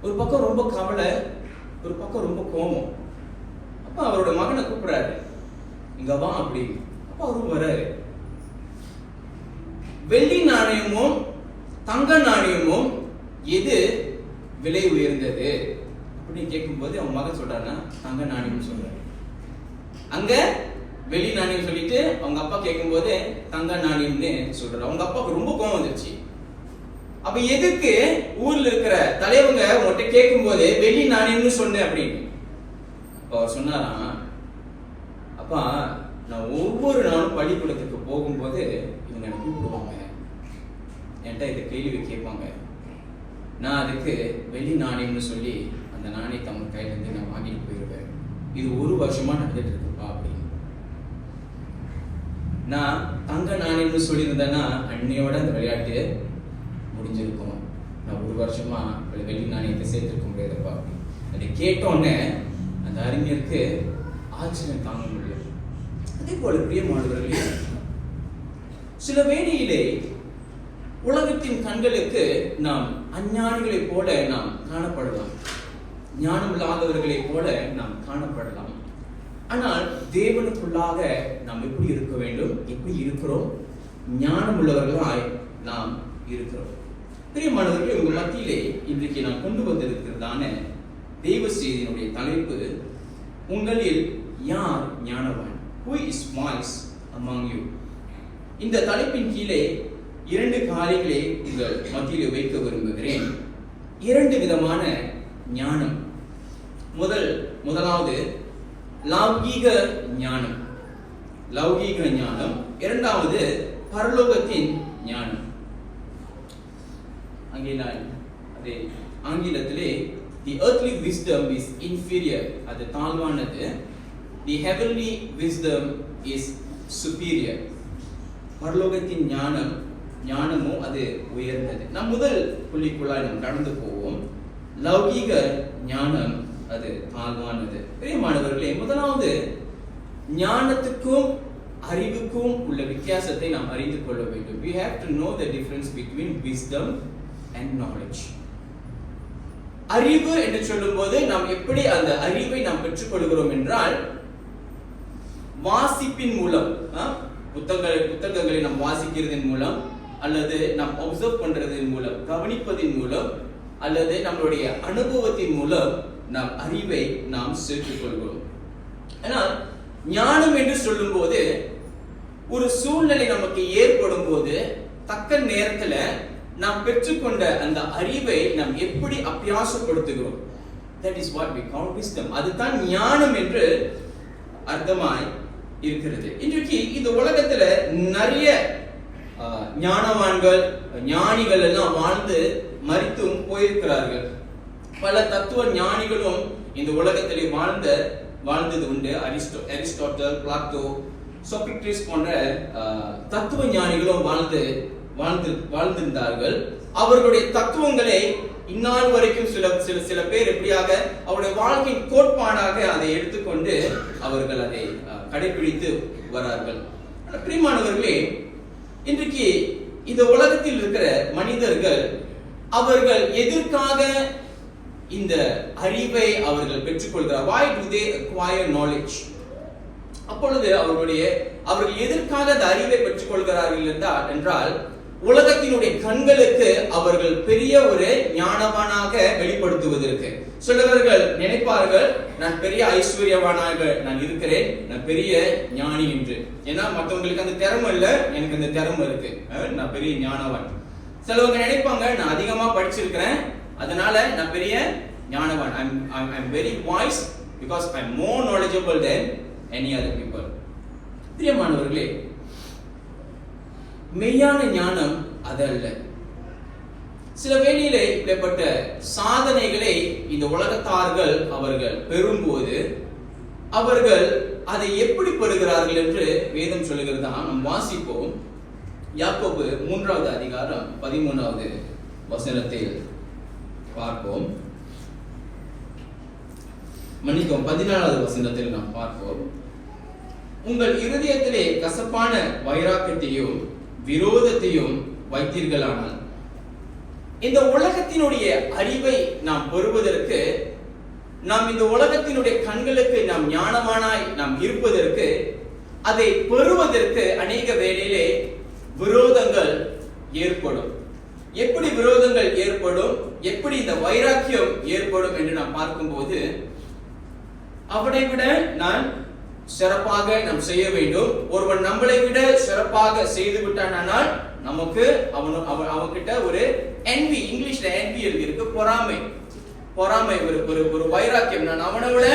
ஒரு பக்கம் ரொம்ப கவலை, ஒரு பக்கம் ரொம்ப கோபம். அப்ப அவரோட மகனை கூப்பிடுறாரு. இங்க வா அப்படின்னு. அப்ப அவரும் வராரு. வெள்ளி நாணயமும் தங்க நாணயமும் எது விலை உயர்ந்தது அப்படின்னு கேட்கும்போது அவன் மகன் சொல்றான்னா தங்க நாணயம் சொல்றாரு. அங்க வெள்ளி நாணயம் சொல்லிட்டு அவங்க அப்பா கேட்கும்போது தங்க நாணயம்னு சொல்றாரு. அவங்க அப்பாவுக்கு ரொம்ப கோவம் வந்துருச்சு. அப்ப எதுக்கு ஊர்ல இருக்கிற தலைவங்க உன்கிட்ட கேட்கும் போது வெள்ளி நாணயம்னு சொன்னேன் அப்படின்னு. அப்ப அவர் சொன்னாராம், அப்பா நான் ஒவ்வொரு நாளும் பள்ளிக்கூடத்துக்கு போகும்போது இவங்க எனக்கு கூப்பிடுவாங்க, என்கிட்ட இதை கேள்வி கேட்பாங்க. நான் அதுக்கு வெள்ளி நாணயம்னு சொல்லி அந்த நாணயத்தை அவங்க கையில இருந்து நான் வாங்கிட்டு போயிடுவேன். இது 1 வருஷமா நடந்துட்டு இருக்குப்பா அப்படின்னு. நான் தங்க நாணயம்னு சொல்லியிருந்தேன்னா அன்னையோட அந்த விளையாட்டு முடிஞ்சிருக்கும். நான் 1 வருஷமா வெள்ளி நாணயத்தை சேர்த்திருக்க முடியாதுப்பா அப்படின்னு. அதை கேட்டோன்னே அந்த அறிஞருக்கு ஆச்சரியம் தாங்க முடியல. அதே போல பிரியமானவர்களே, சில வேளையிலே உலகத்தின் கண்களுக்கு நாம் அஞ்ஞானிகளைப் போல நாம் காணப்படலாம், ஞானம் இல்லாதவர்களைப் போல நாம் காணப்படலாம். ஆனால் தேவனுக்குள்ளாக நாம் எப்படி இருக்க வேண்டும், எப்படி இருக்கிறோம்? ஞானம் உள்ளவர்களாய் நாம் இருக்கிறோம். பிரியமானவர்களே, உங்கள் மத்தியிலே இன்றைக்கு நான் கொண்டு வந்திருக்கிறதான தெய்வ செய்தியினுடைய தலைப்பு, உங்களில் யார் ஞானவான்? Who is wise among you? இந்த தலைப்பின் கீழே 2 காரியங்களை உங்கள் மத்தியிலே வைக்க விரும்புகிறேன். 2 விதமான ஞானம். முதலாவது லௌகீக ஞானம். லௌகீக ஞானம். இரண்டாவது பரலோகத்தின் ஞானம். அதே ஆங்கிலத்திலே the earthly wisdom is inferior, அது தாழ்வானது. The heavenly wisdom is superior. பரலோகத்தின் ஞானமும் அது உயர்ந்தது. நம் முதல் புள்ளிக்குள்ளாய் நாம் கடந்து போவோம். லௌகீக ஞானம் அது தாழ்வானது. பிரியமானவர்களே, முதலாவது ஞானத்துக்கும் அறிவுக்கும் உள்ள வித்தியாசத்தை நாம் அறிந்து கொள்ள வேண்டும். We have to know the difference between wisdom and knowledge. அறிவு என்று சொல்லும்போது நாம் எப்படி அந்த அறிவை நாம் பெற்றுக்கொள்கிறோம் என்றால், வாசிப்பின் மூலம், புத்தகங்களை நாம் வாசிக்கிறதன் மூலம், அல்லது நாம் அப்சர்வ் பண்றதன் மூலம், கவனிப்பதன் மூலம், அல்லது நம்மளுடைய அனுபவத்தின் மூலம் நாம் அறிவை நாம் சேர்த்துக் கொள்கிறோம். ஆனால் ஞானம் என்று சொல்லும் போது ஒரு சூழ்நிலை நமக்கு ஏற்படும் போது தக்க நேரத்துல நாம் பெற்றுக்கொண்ட அந்த அறிவை நாம் எப்படி அபியாசப்படுத்துகிறோம். That is what we call wisdom. அதுதான் ஞானம் என்று அர்த்தமாய் இருக்கிறது. இன்றைக்கு இந்த உலகத்துல நிறைய ஞானவான்கள், ஞானிகள் எல்லாம் வாழ்ந்து மரித்தும் போயிருக்கிறார்கள். பல தத்துவ ஞானிகளும் இந்த உலகத்திலே வாழ்ந்தது உண்டு. அரிஸ்டாட்டல், பிளாட்டோ, சொக்ரட்டிஸ் போன்ற தத்துவ ஞானிகளும் வாழ்ந்திருந்தார்கள். அவர்களுடைய தத்துவங்களை இந்நாள் வரைக்கும் சில பேர் எப்படியாக அவருடைய வாழ்க்கையின் கோட்பாடாக அதை எடுத்துக்கொண்டு அவர்கள் அதை கடைபிடித்து வரார்கள். பிரியமானவர்களே, இன்றைக்கு இந்த உலகத்தில் இருக்கிற மனிதர்கள் அவர்கள் எதற்காக இந்த அறிவை அவர்கள் பெற்றுக்கொள்கிறார்? Why do they acquire knowledge? அப்பொழுது அவர்கள் எதற்காக அந்த அறிவை பெற்றுக்கொள்கிறார்கள் என்றால், உலகத்தினுடைய கண்களுக்கு அவர்கள் பெரிய ஒரு ஞானவானாக வெளிப்படுத்துவதற்கு. சிலவர்கள் நினைப்பார்கள், நான் பெரிய ஐஸ்வர்யவானாக நான் இருக்கிறேன், நான் பெரிய ஞானி என்று. ஏன்னா மற்றவங்களுக்கு அந்த திறமை இல்லை, எனக்கு அந்த திறமை இருக்கு, நான் பெரிய ஞானவான். சிலவங்க நினைப்பாங்க, நான் அதிகமா படிச்சிருக்கிறேன், அதனால நான் பெரிய ஞானவான். I'm very wise because I'm more knowledgeable than any other people. பிரியமானவர்களே, மெய்யான ஞானம் அதல்ல. சில வேளையிலே இப்படிப்பட்ட சாதனைகளை இந்த உலகத்தார்கள் அவர்கள் பெறும்போது அவர்கள் அதை எப்படி பெறுகிறார்கள் என்று வேதம் சொல்லுகிறது. நாம் வாசிப்போம். யாக்கோபு 3வது அதிகாரம் 13வது வசனத்தில் பார்ப்போம். மன்னிக்கவும், 14வது வசனத்தில் நாம் பார்ப்போம். உங்கள் இருதயத்திலே கசப்பான வைராக்கியத்தையும் விரோதத்தையும் வைத்தீர்களானால், இந்த உலகத்தினுடைய அறிவை நாம் பெறுவதற்கு, நாம் இந்த உலகத்தினுடைய கண்களுக்கு நாம் ஞானவானாய் நாம் இருப்பதற்கு அதை பெறுவதற்கு அநேக வேளையிலே விரோதங்கள் ஏற்படும். எப்படி விரோதங்கள் ஏற்படும், எப்படி இந்த வைராக்கியம் ஏற்படும் என்று நாம் பார்க்கும்போது, அவனை விட நான் சிறப்பாக நாம் செய்ய வேண்டும். ஒருவன் நம்மளை விட சிறப்பாக செய்து விட்டானால் நமக்கு அவன்கிட்ட ஒரு envy, இங்கிலீஷ்ல envy இருக்கு, பொறாமை. பொறாமை, ஒரு வைராக்கியம். நான் அவனை விட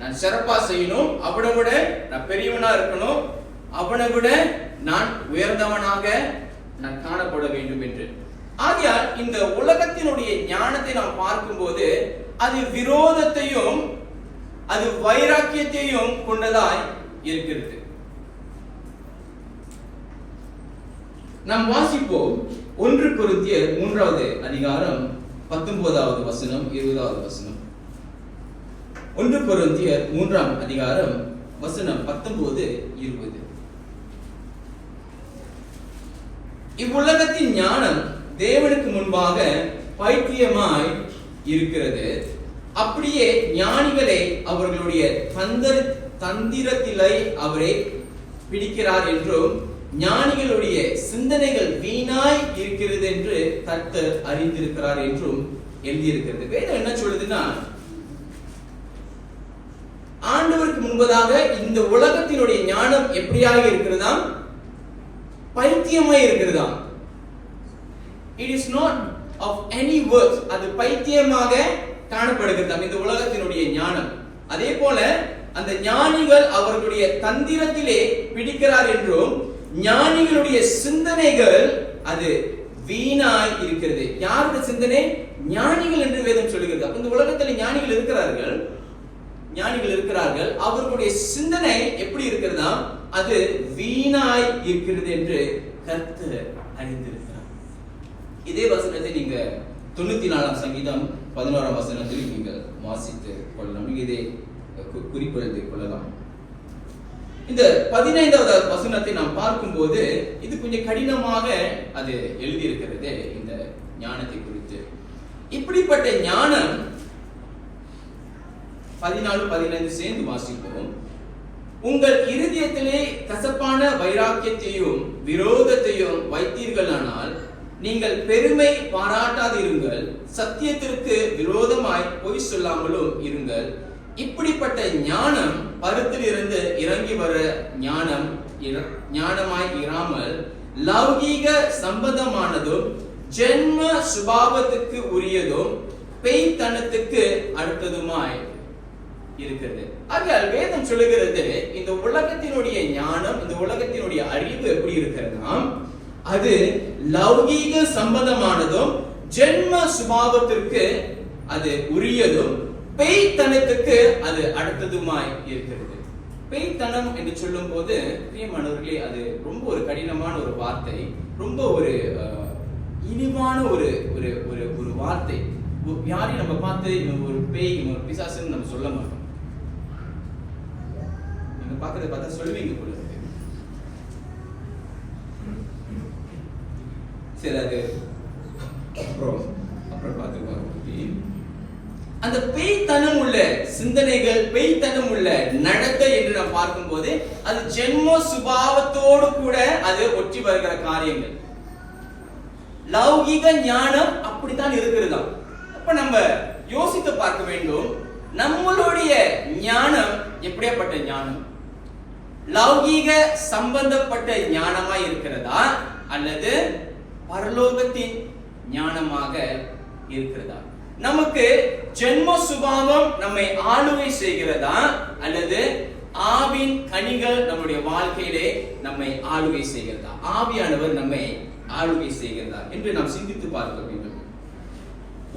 நான் சிறப்பா செய்யணும், அவனை விட நான் பெரியவனா இருக்கணும், அவனை விட நான் உயர்ந்தவனாக நான் காணப்பட வேண்டும் என்று. ஆகையால் இந்த உலகத்தினுடைய ஞானத்தை நாம் பார்க்கும்போது அது விரோதத்தையும் அது வைராக்கியத்தையும் கொண்டதாய் இருக்கிறது. நாம் வாசிப்போம் 1 கொரிந்தியர் 3வது அதிகாரம் 19வது வசனம் 20வது வசனம். 1 கொரிந்தியர் 3ஆம் அதிகாரம் வசனம் 19 20. இவ்வுலகத்தின் ஞானம் தேவனுக்கு முன்பாக பைத்தியமாய் இருக்கிறது. அப்படியே ஞானிகளை அவர்களுடைய தந்திரத்திலே அவரை பிடிக்கிறார் என்றும் ஞானிகளுடைய சிந்தனைகள் வீணாய் இருக்கிறது என்று கர்த்தர் அறிந்திருக்கிறார் என்றும் எழுதியிருக்கிறது. வேதம் என்ன சொல்லுதுன்னா, ஆண்டவருக்கு முன்பதாக இந்த உலகத்தினுடைய ஞானம் எப்படியாக இருக்கிறதா? பைத்தியமாய் இருக்கிறதா? It is not of any worth. அது பைத்தியமாக காணப்படுகிறது இந்த உலகத்தினுடைய ஞானம். அதே போல அந்த ஞானிகள் அவர்களுடைய தந்திரத்திலே பிடிக்கிறார் என்றும் ஞானிகளுடைய சிந்தனைகள் அது வீணாய் இருக்கிறது. யாருடைய சிந்தனை? ஞானிகள் என்று வேதம் சொல்லுகிறது. அப்ப இந்த உலகத்தில் ஞானிகள் இருக்கிறார்கள், அவர்களுடைய சிந்தனை எப்படி இருக்கிறதா? அது வீணாய் இருக்கிறது என்று கர்த்தர் அறிந்திருக்கிறார். இதே வசனத்தை நீங்க 94ஆம் சங்கீதம் 11ஆம் வசனத்தில் நீங்கள் வாசித்து கொள்ளலாம். நீங்க இதை குறிப்பெடுத்துக் கொள்ளலாம். இந்த 15வது வசனத்தை நாம் பார்க்கும்போது இது கொஞ்சம் கடினமாக அது எழுதியிருக்கிறது இந்த ஞானத்தை குறித்து. இப்படிப்பட்ட ஞானம் 14-15 சேர்ந்து வாசிப்போம். உங்கள் இருதயத்திலே கசப்பான வைராக்கியத்தையும் விரோதத்தையும் வைத்தீர்களானால் நீங்கள் பெருமை பாராட்டாதிருங்கள், சத்தியத்திற்கு விரோதமாய் பொய் சொல்லாமலும் இருங்கள். இப்படிப்பட்ட ஞானம் பரத்திலிருந்து இறங்கி வர ஞானமாய் இராமல் லௌகீக சம்பந்தமானதும் ஜென்ம சுபாவத்துக்கு உரியதும் பேய்த்தனத்துக்கு அடுத்ததுமாய் இருக்கிறது. ஆகையால் வேதம் சொல்லுகிறது, இந்த உலகத்தினுடைய ஞானம், இந்த உலகத்தினுடைய அறிவு எப்படி இருக்கிறதுனா, அது லௌகீக சம்பந்தமானதும் ஜென்ம சுபாவத்திற்கு அது உரியதும் பேய்த்தனத்துக்கு அது அடுத்ததுமாய் இருக்கிறது. பேய்த்தனம் என்று சொல்லும் போது பிரியமானவர்களே, அது ரொம்ப ஒரு கடினமான ஒரு வார்த்தை, ரொம்ப ஒரு இனிமான ஒரு ஒரு ஒரு வார்த்தை. யாரையும் நம்ம பார்த்து இவன் ஒரு பேய், இவன் ஒரு பிசாசுன்னு நம்ம சொல்ல மாட்டோம். நீங்க பார்க்கறத பார்த்தா சொல்லுவீங்க போல. சரி, அது அப்புறம் பார்த்துக்குவாங்க. அந்த பேய்த்தனம் உள்ள சிந்தனைகள், பேய்த்தனம் உள்ள நடத்தை என்று நாம் பார்க்கும்போது அது ஜென்ம சுபாவத்தோடு கூட அது ஒற்றி வருகிற காரியங்கள். லௌகிக ஞானம் அப்படித்தான் இருக்கிறதா? அப்ப நம்ம யோசித்து பார்க்க வேண்டும், நம்மளுடைய ஞானம் எப்படியாப்பட்ட ஞானம்? லௌகீக சம்பந்தப்பட்ட ஞானமாய் இருக்கிறதா அல்லது பரலோகத்தின் ஞானமாக இருக்கிறதா? நமக்கு ஜென்ம சுபாவம் நம்மை ஆளுகை செய்கிறதா அல்லது ஆவின் கனிகள் நம்முடைய வாழ்க்கையிலே நம்மை ஆளுகை செய்கிறதா? ஆவியானவர் நம்மை ஆளுகை செய்கிறதா என்று நாம் சிந்தித்து பார்க்க வேண்டும்.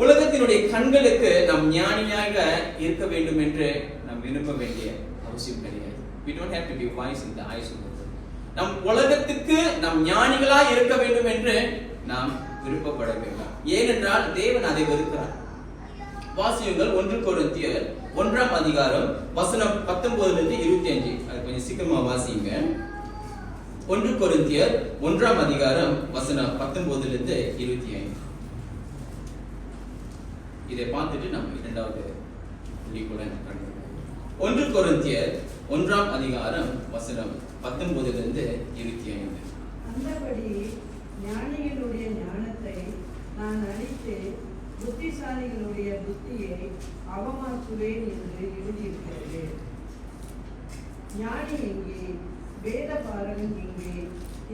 உலகத்தினுடைய கண்களுக்கு நாம் ஞானியாக இருக்க வேண்டும் என்று நாம் விரும்ப வேண்டிய அவசியம் கிடையாது. We don't have to be wise in the eyes of the world. நம் உலகத்துக்கு நாம் ஞானிகளாய் இருக்க வேண்டும் என்று நாம் விருப்பப்பட வேண்டாம். ஏனென்றால் தேவன் அதை வெறுக்கிறார். வாசியுங்கள் 1 கொரிந்தியர் 1ஆம் அதிகாரம் வசனம் 19 25. அது கொஞ்சம் சீக்கிரமா வாசிங்க. 1 கொரிந்தியர் 1ஆம் அதிகாரம் வசனம் 19 25. இதை பார்த்துட்டு நம்ம இரண்டாவது புள்ளிக்குள்ள 1 கொரிந்தியர் 1ஆம் அதிகாரம் வசனம் 19 25. அந்தபடி ஞானிகளுடைய ஞானத்தை நான் அழித்து புத்திசாலிகளுடைய புத்தியை அவமாக்குவேன் என்று எழுதியிருக்கிறது. ஞானி எங்கே? வேத பாரகன் எங்கே?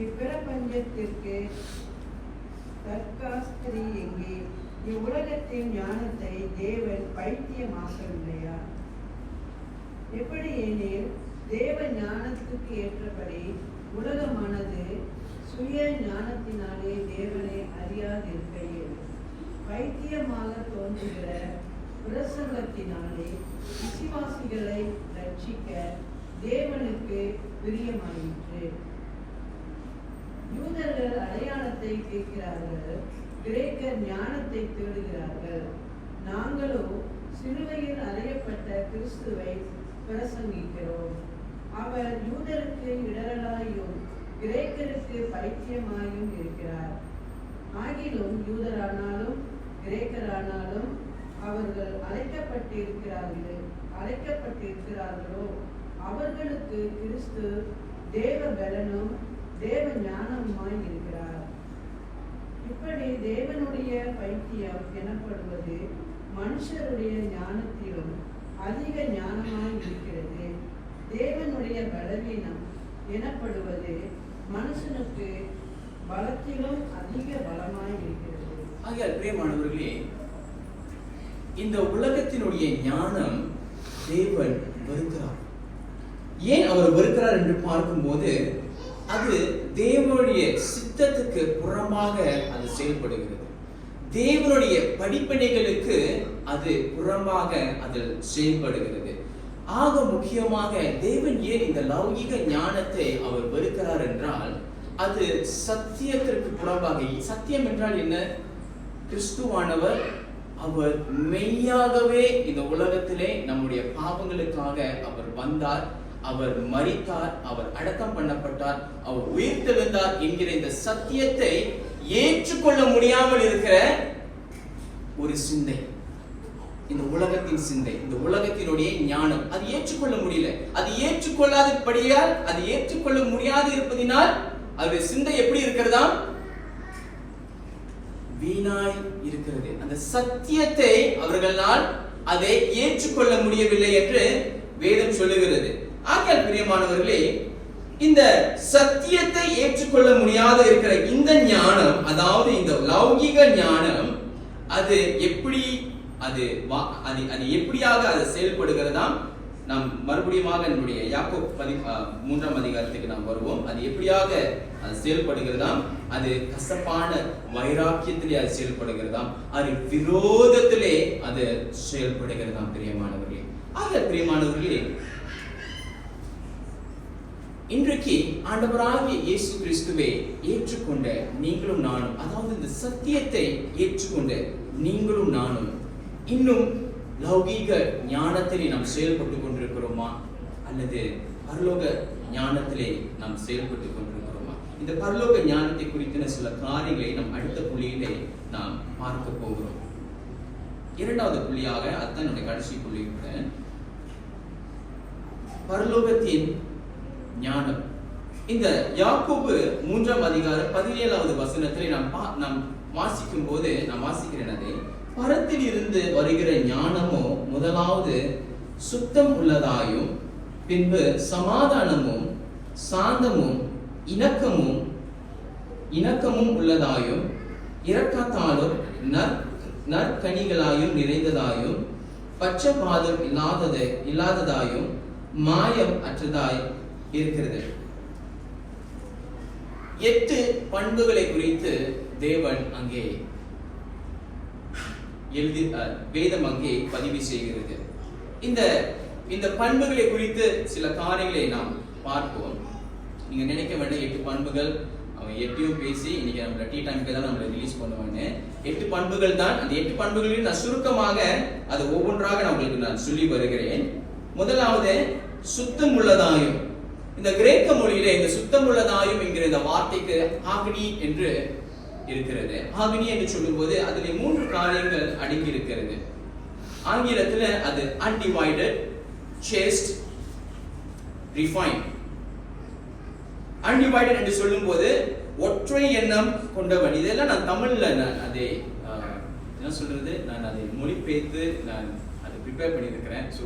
இப்பிரபஞ்சத்திற்கு தர்க்காஸ்திரி எங்கே? இவ்வுலகத்தின் ஞானத்தை தேவன் பைத்தியமாக்கவில்லையா? எப்படி எனில் தேவ ஞானத்துக்கு ஏற்றபடி உலகமானது சுய ஞானத்தினாலே தேவனை அறியாதிருக்கையில் பைத்தியமாக தோன்றுகிற பிரசங்கத்தினாலே விசுவாசிகளை ரட்சிக்க தேவனுக்கு பிரியமாயிற்று. யூதர்கள் அடையாளத்தை கேட்கிறார்கள், கிரேக்கர் ஞானத்தை தேடுகிறார்கள். நாங்களோ சிலுவையில் அறையப்பட்ட கிறிஸ்துவை பிரசங்கிக்கிறோம். அவர் யூதருக்கு இடரலாயும் கிரேக்கருக்கு பைத்தியமாயும் இருக்கிறார். ஆகிலும் யூதரானாலும் கிரேக்கரானாலும் அவர்கள் அழைக்கப்பட்டிருக்கிறார்களோ அவர்களுக்கு கிறிஸ்து தேவ பலனும் தேவ ஞானமுமாய் இருக்கிறார். இப்படி தேவனுடைய பைத்தியம் எனப்படுவது மனுஷருடைய ஞானத்திலும் அதிக ஞானமாய் இருக்கிறது. தேவனுடைய பலவீனம் எனப்படுவது மனுஷனுக்கு பலத்திலும் அதிக பலமாய் இருக்கிறது. ஆகையால் பிரியமானவர்களே, இந்த உலகத்தினுடைய ஞானம் தேவன் வெறுக்கிறார். ஏன் அவர் வெறுக்கிறார் என்று பார்க்கும்போது அது தேவனுடைய சித்தத்துக்கு புறமாக அது செயல்படுகிறது. தேவனுடைய படிப்பினைகளுக்கு அது புறமாக அதில் செயல்படுகிறது. ஆக முக்கியமாக தேவன் ஏன் இந்த லௌகிக ஞானத்தை அவர் வெறுக்கிறார் என்றால் அது சத்தியத்திற்கு புறம்பாக. சத்தியம் என்றால் என்ன? கிறிஸ்துவானவர் அவர் மெய்யாகவே இந்த உலகத்திலே நம்முடைய பாவங்களுக்காக அவர் வந்தார், அவர் மரித்தார், அவர் அடக்கம் பண்ணப்பட்டார், அவர் உயிர்த்தெழுந்தார் என்கிற இந்த சத்தியத்தை ஏற்றுக்கொள்ள முடியாமல் இருக்கிற ஒரு சிந்தை, இந்த உலகத்தின் சிந்தை, இந்த உலகத்தினுடைய ஞானம், அது ஏற்றுக்கொள்ள முடியல. அது ஏற்றுக்கொள்ளாதபடியால், அது ஏற்றுக்கொள்ள முடியாது இருப்பதினால் அவருடைய சிந்தை எப்படி இருக்கிறதா? வீணாய் இருக்கிறது. அந்த சத்தியத்தை அவர்களால் அதை ஏற்றுக்கொள்ள முடியவில்லை என்று வேதம் சொல்லுகிறது. ஆகையால் பிரியமானவர்களே, இந்த சத்தியத்தை ஏற்றுக்கொள்ள முடியாத இருக்கிற இந்த ஞானம், அதாவது இந்த லௌகிக ஞானம், அது எப்படி அது எப்படியாக அது செயல்படுகிறதாம்? நாம் மறுபடியும் நம்முடைய யாக்கோபு 3ஆம் அதிகாரத்துக்கு நாம் வருவோம். அது எப்படியாக அது செயல்படுகிறதாம்? அது கசப்பான வைராக்கியத்திலே அது செயல்படுகிறதாம், அது விரோதத்திலே அது செயல்படுகிறதாம். பிரியமானவர்களே, ஆக பிரியமானவர்களே, இன்றைக்கு ஆண்டவராகிய இயேசு கிறிஸ்துவை ஏற்றுக்கொண்ட நீங்களும் நானும், அதாவது இந்த சத்தியத்தை ஏற்றுக்கொண்ட நீங்களும் நானும் இன்னும் லௌகீக ஞானத்திலே நாம் செயல்பட்டு கொண்டிருக்கிறோமா, அல்லது பரலோக ஞானத்திலே நாம் செயல்பட்டு கொண்டிருக்கிறோமா? இந்த பரலோக ஞானத்தை குறித்த சில காரியங்களை நாம் அடுத்த புள்ளியிலே நாம் பார்க்க போகிறோம். இரண்டாவது புள்ளியாக, அதுதான் என்னுடைய கடைசி புள்ளி கூட, பரலோகத்தின் ஞானம். இந்த யாக்கோபு 3ஆம் அதிகாரம் 17வது வசனத்திலே நாம் வாசிக்கும் போது நான் வாசிக்கிறேன், அதை பரத்தில் இருந்து வருகிற ஞானமோ முதலாவது சுத்தம் உள்ளதாயும், பின்பு சமாதானமும் சாந்தமும் இணக்கமும் உள்ளதாயும், இரக்கத்தாலும் நற்கனிகளாயும் நிறைந்ததாயும், பட்சபாதம் இல்லாததாயும், மாயம் அற்றதாய் இருக்கிறது. 8 பண்புகளை குறித்து தேவன் அங்கே வேதம் அங்கே பதிவு செய்கிறது. இந்த பண்புகளை குறித்து சில காரியங்களை நாம் பார்ப்போம். நீங்க நினைக்க வேண்டிய 8 பண்புகள், அவன் 8யும் பேசி இன்னைக்கு நம்ம டீ டைம்க்கு தான் நம்மளை ரிலீஸ் பண்ணுவாங்க. 8 பண்புகள் தான். அந்த 8 பண்புகளையும் நான் சுருக்கமாக அது ஒவ்வொன்றாக நான் உங்களுக்கு நான் சொல்லி வருகிறேன். முதலாவது சுத்தம் உள்ளதாயும். இந்த கிரேக்க மொழியிலே இந்த சுத்தம் உள்ளதாயும் என்கிற இந்த வார்த்தைக்கு ஆக்னி என்று இருக்கிறது. ஆக்னி என்று சொல்லும்போது அதிலே 3 காரியங்கள் அடங்கி இருக்கிறது. ஆங்கிலத்தில் அது undivided, chaste, refined. அன்டிவைடட் என்று சொல்லும்போது ஒற்றை எண்ணம் கொண்டவன். இதெல்லாம் நான் தமிழ்ல அதை என்ன சொல்றது, நான் அதை மொழிபெயர்த்து நான் அதை ப்ரிப்பேர் பண்ணியிருக்கிறேன். ஸோ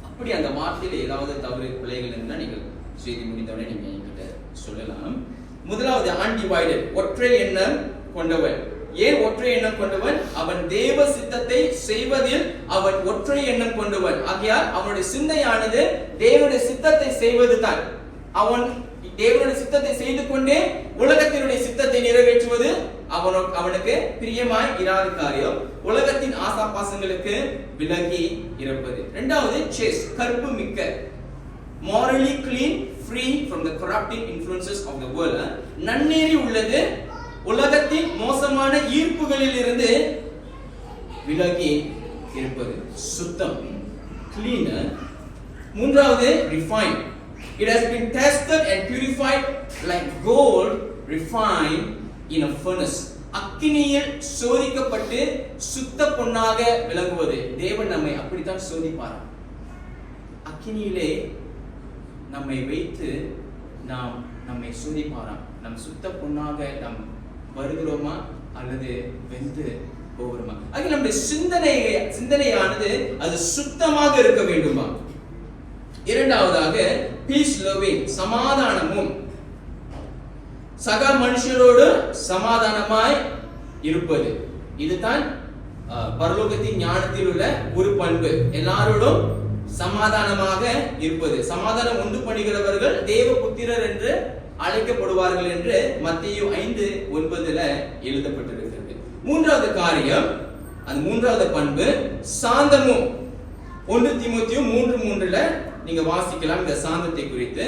அப்படி அந்த வார்த்தையில் ஏதாவது தவறு பிழைகள் இருந்தால் நீங்கள் செய்தி முடிந்தவனே நீங்க என்கிட்ட சொல்லலாம். முதலாவது அன்டிவைடட், ஒற்றை எண்ணம் கொண்டவன். ஏன் ஒற்றை எண்ணம் கொண்டவன்? அவன் தேவ சித்தத்தை செய்வதில் அவன் ஒற்றை எண்ணம் கொண்டவன். ஆகையால் அவனுடைய சிந்தையானது தேவனுடைய சித்தத்தை செய்வது தான். அவன் தேவனுடைய சித்தத்தை செய்து கொண்டே உலகத்தினுடைய சித்தத்தை நிறைவேற்றுவது அவனுக்கு பிரியமாய் இராத காரியம். உலகத்தின் ஆசாபாசங்களுக்கு விலகி இருப்பது. இரண்டாவது சேஸ், கற்பு மிக்க, morally clean, free from the corrupting influences of the world. நன்னேறி உள்ளது, உலகத்தின் மோசமான ஈர்ப்புகளில் இருந்து விலகி இருப்பது, சுத்தம், cleaner. மூன்றாவது refined. It has been tested and purified like gold refined in a furnace. அக்கினியில் சோதிக்கப்பட்டு சுத்த பொன்னாக விளங்குவது. தேவன் நம்மை அப்படித்தான் சோதிப்பார். அக்கினியிலே நம்மை வைத்து நம்மை சோதிப்பாராம். நம் சுத்த பொன்னாக நாம் வருகிறோமா அல்லது வெந்து போகிறோமா? ஆக நம்முடைய சிந்தனையானது அது சுத்தமாக இருக்க வேண்டுமா? இரண்டாவதாக பீஸ் லவ்விங், சமாதானமும், சக மனுஷரோடு சமாதானமாய் இருப்பது. இதுதான் பரலோகத்தின் ஞானத்தில் உள்ள ஒரு பண்பு. எல்லாரோடும் சமாதானமாக இருப்பது. சமாதானம் உண்டு பண்ணுகிறவர்கள் தேவ புத்திரர் என்று அழைக்கப்படுவார்கள் என்று மத்தேயு 5:9 எழுதப்பட்டிருக்கிறது. மூன்றாவது காரியம், அது மூன்றாவது பண்பு சாந்தமும். 1 தீமோத்தேயு 3:3 நீங்க வாசிக்கலாம் இந்த சாந்தத்தை குறித்து.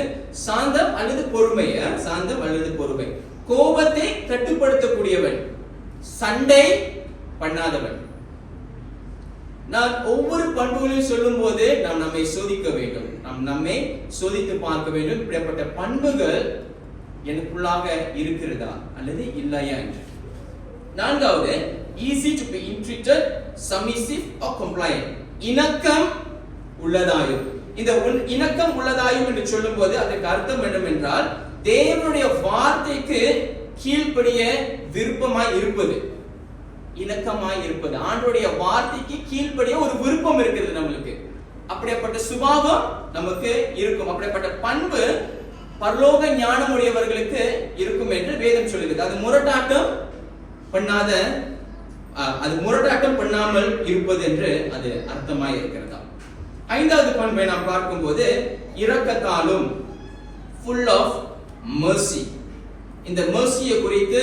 சாந்தம் அல்லது பொறுமை, சாந்தம் அல்லது பொறுமை, கோபத்தை கட்டுப்படுத்தக்கூடியவன், சண்டை பண்ணாதவன். நான் ஒவ்வொரு பண்புகளையும் சொல்லும் போது நாம் நம்மை சோதிக்க வேண்டும், நாம் நம்மை சோதித்து பார்க்க வேண்டும். இப்படிப்பட்ட பண்புகள் எனக்குள்ளாக இருக்கிறதா அல்லது இல்லையா என்று. நான்காவது easy to be entreated, submissive or compliant. இணக்கம் உள்ளதாயும். இந்த இணக்கம் உள்ளதாயும் என்று சொல்லும் போது அதற்கு அர்த்தம் என்னவென்றால் தேவனுடைய வார்த்தைக்கு கீழ்ப்படிய விருப்பமாய் இருப்பது, இணக்கமாய் இருப்பது. ஆண்டவருடைய வார்த்தைக்கு கீழ்ப்படிய ஒரு விருப்பம் இருக்கிறது நம்மளுக்கு. அப்படிப்பட்ட சுபாவம் நமக்கு இருக்கும். அப்படிப்பட்ட பண்பு பரலோக ஞானம் உடையவர்களுக்கு இருக்கும் என்று வேதம் சொல்லுகிறது. அது முரட்டாட்டம் பண்ணாமல் இருப்பது என்று அது அர்த்தமாய் இருக்கிறதா. ஐந்தாவது பண்பை நாம் பார்க்கும்போது இரக்கத்தாலும், full of mercy. இந்த mercy குறித்து,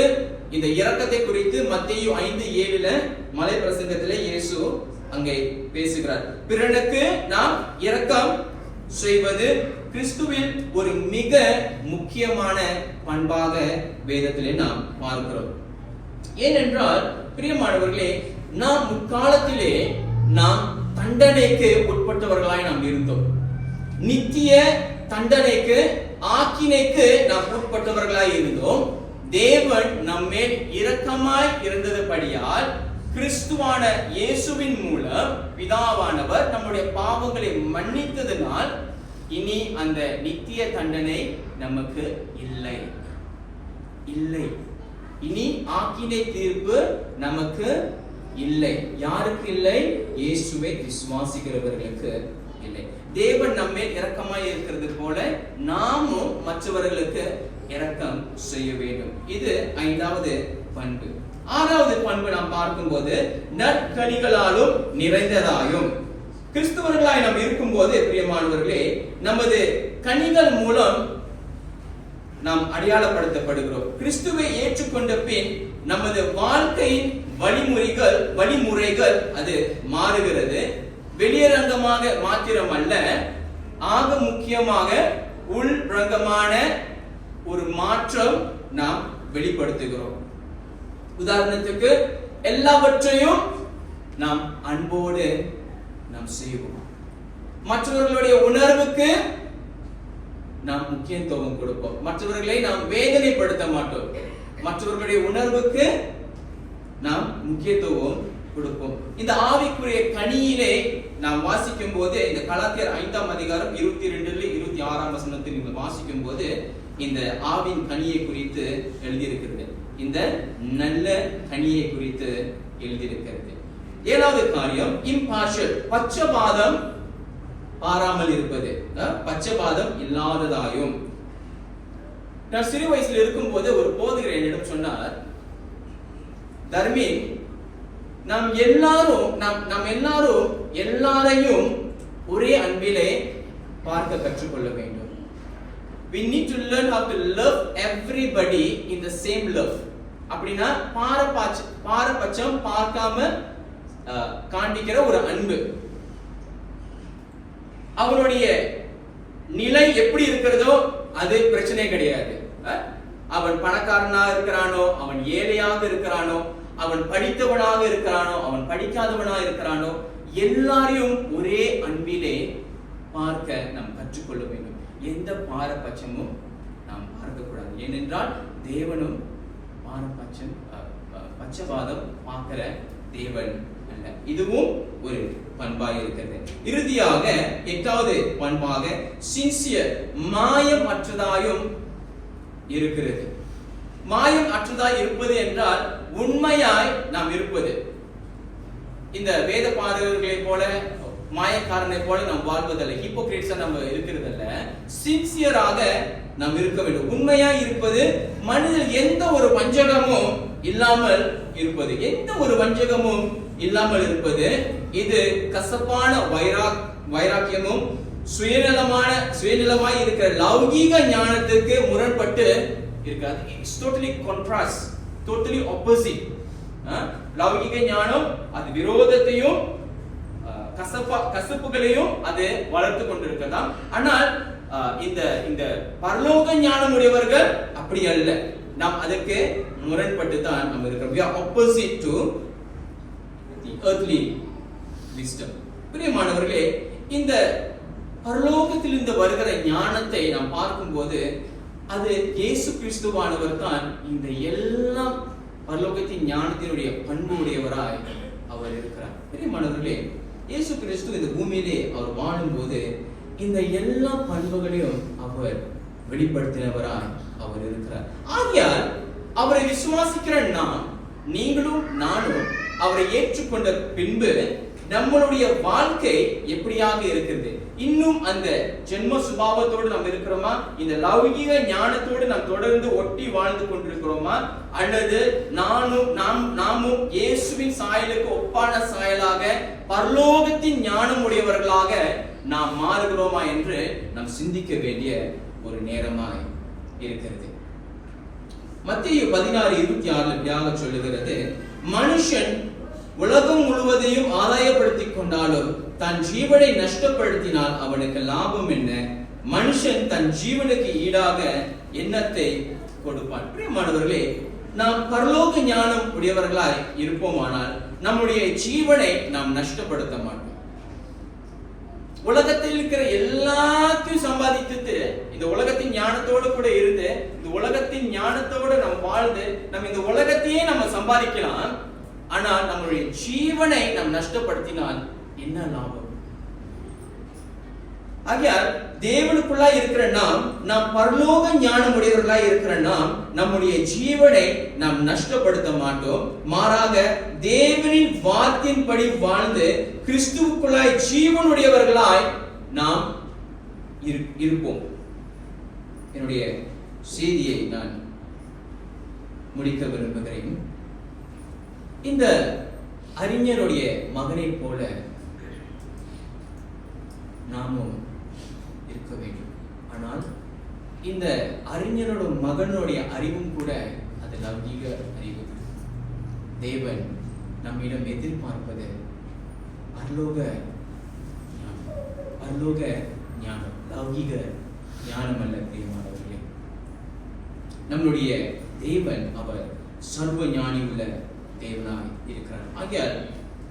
இந்த இரக்கத்தை குறித்து மத்தேயு 5:7 மலை பிரசங்கத்திலே இயேசு அங்கே பேசுகிறார். பிறனுக்கு நாம் இரக்கம் செய்வது கிறிஸ்துவில் ஒரு மிக முக்கியமான பண்பாக வேதத்திலே நாம் பார்க்கிறோம். ஏனென்றால் பிரியமானவர்களே, நாம் முற்காலத்திலே நாம் தண்டனைக்கு உட்பட்டவர்களாய் நாம் இருந்தோம். நித்திய தண்டனைக்கு, ஆக்கினைக்கு நாம் உட்பட்டவர்களாய் இருந்தோம். தேவன் நம்மேல் இரக்கமாய் இருந்ததுபடியால் கிறிஸ்துவான இயேசுவின் மூலம் பிதாவானவர் நம்முடைய பாவங்களை மன்னித்ததனால் இனி அந்த நித்திய தண்டனை நமக்கு இல்லை. இனி ஆக்கினை தீர்ப்பு நமக்கு இல்லை. யாருக்கு இல்லை? இயேசுவை விசுவாசிக்கிறவர்களுக்கு இல்லை. தேவன் நம்மேல் இரக்கமாய் இருக்கிறது போல நாமும் மற்றவர்களுக்கு இரக்கம் செய்ய வேண்டும். இது ஐந்தாவது பண்பு. ஆறாவது பண்பு நாம் பார்க்கும்போது நற்கனிகளாலும் நிறைந்ததாயும். கிறிஸ்துவர்களாய் நாம் இருக்கும்போது பிரியமானவர்களே, நமது கனிகள் மூலம் நாம் அடையாளப்படுத்தப்படுகிறோம். கிறிஸ்துவை ஏற்றுக்கொண்ட பின் நமது வாழ்க்கையின் வழிமுறைகள் அது மாறுகிறது. வெளியரங்கமாக மாத்திரமல்ல, ஆக முக்கியமாக உள்ரங்கமான ஒரு மாற்றம் நாம் வெளிப்படுத்துகிறோம். உதாரணத்துக்கு, எல்லாவற்றையும் நாம் அன்போடு நாம் செய்வோம். மற்றவர்களுடைய உணர்வுக்கு நாம் முக்கியத்துவம் கொடுப்போம். மற்றவர்களை நாம் வேதனைப்படுத்த மாட்டோம். மற்றவர்களுடைய உணர்வுக்கு நாம் முக்கியத்துவம் கொடுப்போம். இந்த ஆவிக்குரிய கனியிலே நாம் வாசிக்கும் போது, இந்த கலாத்தியர் 5 அதிகாரம் 22-26 வசனத்தில் நீங்கள் வாசிக்கும் போது இந்த ஆவின் கனியை குறித்து எழுதியிருக்கிறது. இந்த நல்ல கனியை குறித்து எழுதியிருக்கிறது. 7வது காரியம் இம்பார்ஷியல், பட்சபாதம் பாராமல் இருப்பது, பட்சபாதம் இல்லாததாயும். நான் சிறு வயசுல இருக்கும் போது ஒரு போதகர் என்னிடம் சொன்னார், தர்மீன், நாம் எல்லாரும் எல்லாரையும் ஒரே அன்பிலே பார்க்க கற்றுக்கொள்ள வேண்டும். We need to learn how to love everybody in the same love. அப்படின்னா பாரபட்சம் பார்க்காம காண்பிக்கிற ஒரு அன்பு. அவனுடைய நிலை எப்படி இருக்கிறதோ அது பிரச்சனை கிடையாது. அவன் பணக்காரனாக இருக்கிறானோ, அவன் ஏழையாக இருக்கிறானோ, அவன் படித்தவனாக இருக்கிறானோ, அவன் படிக்காதவனாக இருக்கிறானோ, எல்லாரையும் ஒரே அன்பிலே பார்க்க நாம் கற்றுக்கொள்ள வேண்டும். எந்த பாரபட்சமும் நாம் பார்க்கக்கூடாது. ஏனென்றால் தேவனும் பட்சபாதம் பார்க்கிற தேவன் அல்ல. இதுவும் ஒரு பண்பாக இருக்கிறது. இறுதியாக 8வது பண்பாக சின்சியர், மாயம் அற்றதாயும் இருக்கிறது. மாயம் அற்றதாய் இருப்பது என்றால் உண்மையாய் நாம் இருப்பது. இந்த வேத பாதகர்களை போல, மாயக்காரனை போல நாம் வாழ்வதல்ல, ஹிப்போக்ரேட்ஸா நம்ம இருக்கிறதல்ல, சின்சியராக நாம் இருக்க வேண்டும். உண்மையாய் இருப்பது, மனிதன் எந்த ஒரு வஞ்சகமும் இல்லாமல் இருப்பது, எந்த ஒரு வஞ்சகமும் இல்லாமல் இருப்பது. இது கசப்பான வைராக்கியமும் சுயநலமாய் இருக்கிற லௌகீக ஞானத்துக்கு முரண்பட்டு இருக்காது. It's totally contrast, totally opposite. லௌகீக ஞானம் அது விரோதத்தையும் கசப்புகளையும் அது வளர்த்து கொண்டிருக்கலாம். ஆனால் இந்த பரலோக ஞானம் உடையவர்கள் அப்படி அல்ல. நாம் அதற்கு முரண்பட்டு தான் நம்ம இருக்கிறோம். We are opposite to the earthly wisdom. பிரியமானவர்களே, இந்த பரலோகத்திலிருந்து வருகிற ஞானத்தை நாம் பார்க்கும்போது அது இயேசு கிறிஸ்துவானவர் தான் இந்த எல்லா பரலோகத்தின் ஞானத்தினுடைய பண்பு உடையவராய் அவர் இருக்கிறார். பிரியமானவர்களே, இயேசு கிறிஸ்து இந்த பூமியிலே அவர் வாழும்போது இந்த எல்லா பண்புகளையும் அவர் வெளிப்படுத்தினவராய் அவர் இருக்கிறார். ஆகையால் அவரை விசுவாசிக்கிற நாம், நீங்களும் நானும் அவரை ஏற்றுக்கொண்ட பின்பு நம்மளுடைய வாழ்க்கை எப்படியாக இருக்கிறது? இன்னும் அந்த ஜென்ம சுபாவத்தோடு நாம் இருக்கிறோமா? இந்த லௌகிக ஞானத்தோடு நாம் தொடர்ந்து ஒட்டி வாழ்ந்து கொண்டிருக்கிறோமா? அல்லது நாமும் இயேசுவின் சாயலுக்கு ஒப்பான சாயலாக பரலோகத்தின் ஞானம் உடையவர்களாக நாம் மாறுகிறோமா என்று நாம் சிந்திக்க வேண்டிய ஒரு நேரமாய் இருக்கிறது. மத்தேயு 16:26 சொல்லுகிறது, மனுஷன் உலகம் முழுவதையும் ஆதாயப்படுத்திக் கொண்டாலும் தன் ஜீவனை நஷ்டப்படுத்தினால் அவனுக்கு லாபம் என்ன? மனுஷன் தன் ஜீவனுக்கு ஈடாக எண்ணத்தை கொடுப்பான். பிரியமானவர்களே, நாம் பரலோக ஞானம் உடையவர்களாய் இருப்போமானால் நம்முடைய ஜீவனை நாம் நஷ்டப்படுத்த மாட்டோம். உலகத்தில் இருக்கிற எல்லாத்தையும் சம்பாதித்து, இந்த உலகத்தின் ஞானத்தோடு கூட இருந்து, இந்த உலகத்தின் ஞானத்தோடு நம்ம வாழ்ந்து, நம்ம இந்த உலகத்தையே நம்ம சம்பாதிக்கலாம். ஆனால் நம்முடைய ஜீவனை நாம் நஷ்டப்படுத்தினால் என்ன லாபம்? ஆகையால் தேவனுக்குள்ளாய் இருக்கிற நாம் பரலோக ஞானம் உடையவர்களாய் இருக்கிற நம்முடைய ஜீவனை நாம் நஷ்டப்படுத்த மாட்டோம். மாறாக தேவனின் வார்த்தையின்படி வாழ்ந்து கிறிஸ்துவுக்குள்ளாய் ஜீவனுடையவர்களாய் நாம் இருப்போம். என்னுடைய செய்தியை நான் முடிக்க விரும்புகிறேன். இந்த அறிஞருடைய மகனை போல நாமும் இருக்க வேண்டும். ஆனால் இந்த அறிஞரோட மகனுடைய அறிவும் கூட அது லௌகீக அறிவு. தேவன் நம்மிடம் எதிர்பார்ப்பது பரலோக ஞானம், லௌகீக ஞானம் அல்ல. பிரியமானவர்களே, நம்முடைய தேவன் அவர் சர்வ ஞானி உள்ள தேவனாய் இருக்கிறார். ஆகையால்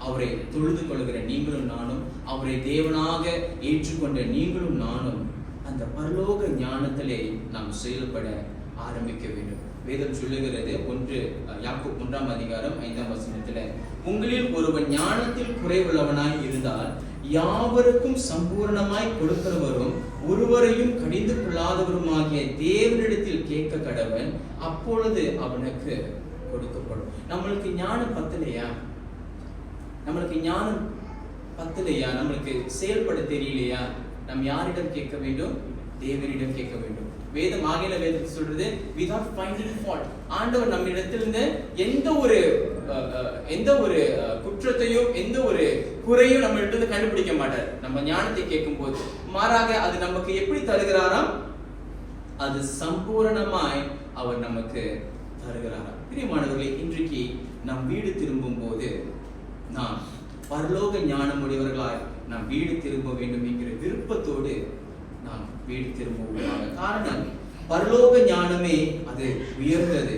அவரை தொழுது கொள்கிற நீங்களும் நானும், அவரை தேவனாக ஏற்றுக்கொண்ட நீங்களும் நானும் அந்த பரலோக ஞானத்திலே நாம் செயல்பட ஆரம்பிக்க வேண்டும். வேதம் சொல்லுகிறது யாக்கோபு 1 அதிகாரம் 5 வசனத்துல, உங்களில் ஒருவன் ஞானத்தில் குறைவுள்ளவனாய் இருந்தால் யாவருக்கும் சம்பூர்ணமாய் கொடுக்கிறவரும் ஒருவரையும் கடிந்து கொள்ளாதவருமாகிய தேவனிடத்தில் கேட்க கடவன், அப்பொழுது அவனுக்கு கொடுக்கப்படும். நம்மளுக்கு ஞானம் பத்தலையா? நம்மளுக்கு செயல்பட தெரியலையா? நம்ம யாரிடம் கேட்க வேண்டும்? தேவனிடம் கேட்க வேண்டும். வேதம் வேதத்தை சொல்றது, without finding fault, ஆண்டவர் நம்மிடத்திலிருந்து எந்த ஒரு குற்றத்தையும் எந்த ஒரு குறையும் நம்ம இடத்துல கண்டுபிடிக்க மாட்டார் நம்ம ஞானத்தை கேட்கும் போது. மாறாக அது நமக்கு எப்படி தருகிறாராம்? அது சம்பூரணமாய் அவர் நமக்கு தருகிறாராம். பிரியமானவர்களே, இன்றைக்கு நம் வீடு திரும்பும் போது நாம் பரலோக ஞானம் உடையவர்களாய் நாம் வீடு திரும்ப வேண்டும் என்கிற விருப்பத்தோடு நாம் வீடு திரும்புவதாக. காரணம், பரலோக ஞானமே அது உயர்ந்தது.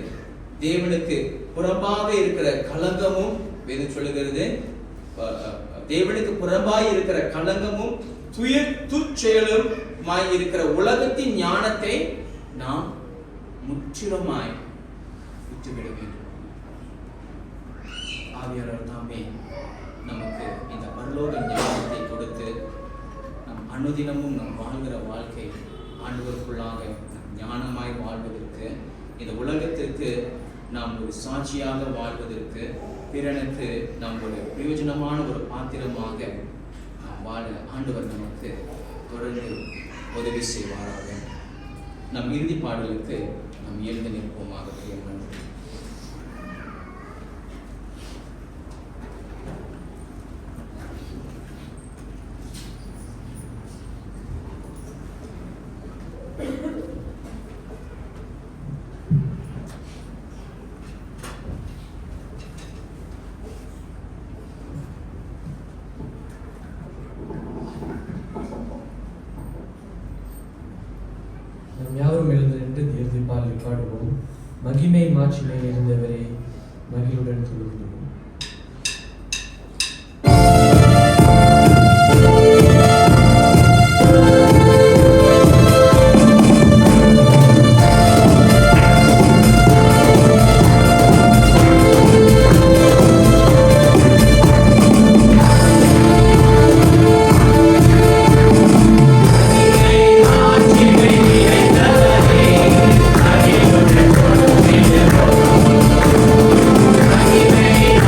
தேவனுக்கு புறம்பாக இருக்கிற களங்கமும், வேதம் சொல்லுகிறது, தேவனுக்கு புறம்பாய் இருக்கிற களங்கமும் துச்செயலும் இருக்கிற உலகத்தின் ஞானத்தை நாம் முற்றிலுமாய் விட்டுவிட வேண்டும். ஆவியானவர் தாமே நமக்கு இந்த பரலோக ஞானத்தை கொடுத்து நம் அனுதினமும் நம் வாழ்கிற வாழ்க்கை ஆண்டவருக்குள்ளாக ஞானமாய் வாழ்வதற்கு, இந்த உலகத்திற்கு நாம் ஒரு சாட்சியாக வாழ்வதற்கு, பிறனுக்கு நாம் ஒரு பிரயோஜனமான ஒரு பாத்திரமாக நாம் வாழ ஆண்டவர் நமக்கு தொடர்ந்து உதவி செய்வாராக. நம் இறுதி பாடலுக்கு நாம் எழுந்து நிற்போமாக. யாவரும் எழுந்து நின்று இறுதி பாடலை பாடுவோம். மகிமை மாட்சிமை இருந்தவரே மகிழுடன் தொழுகிறோம். Hey!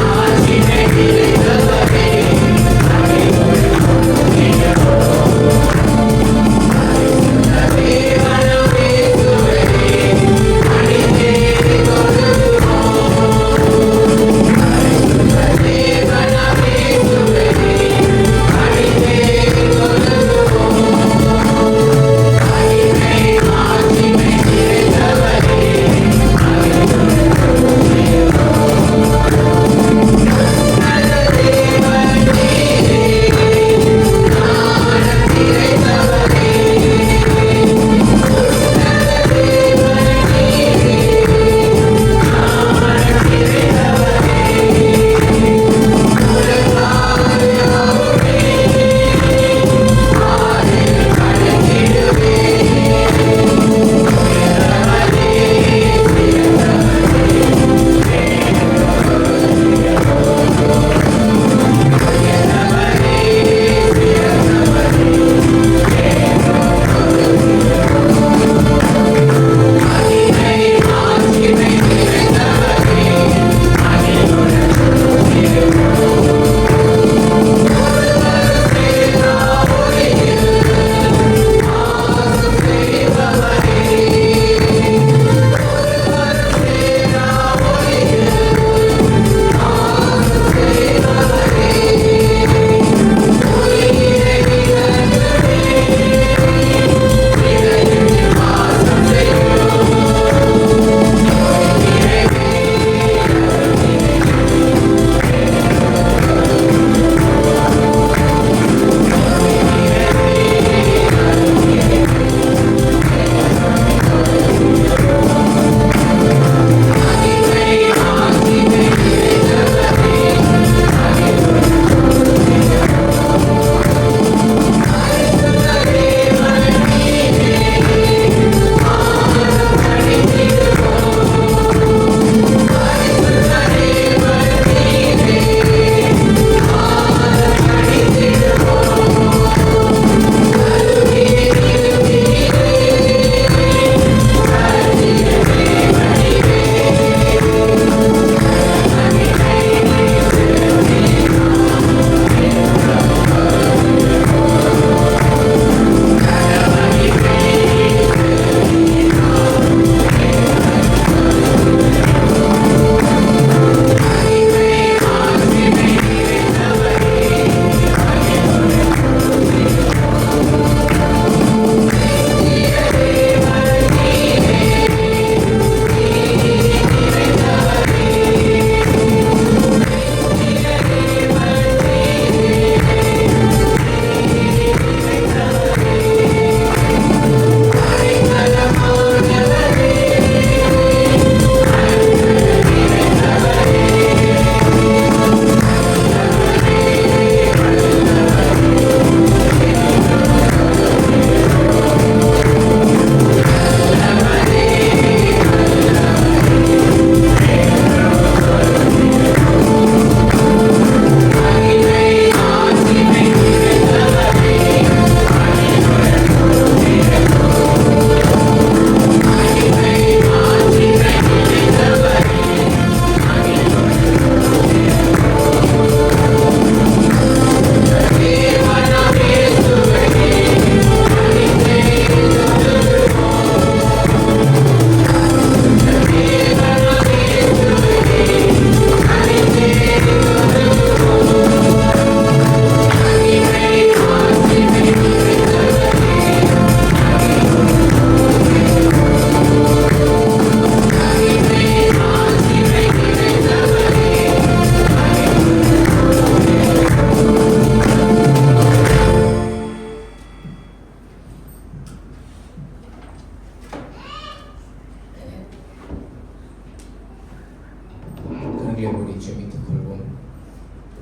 கொள்வோம்.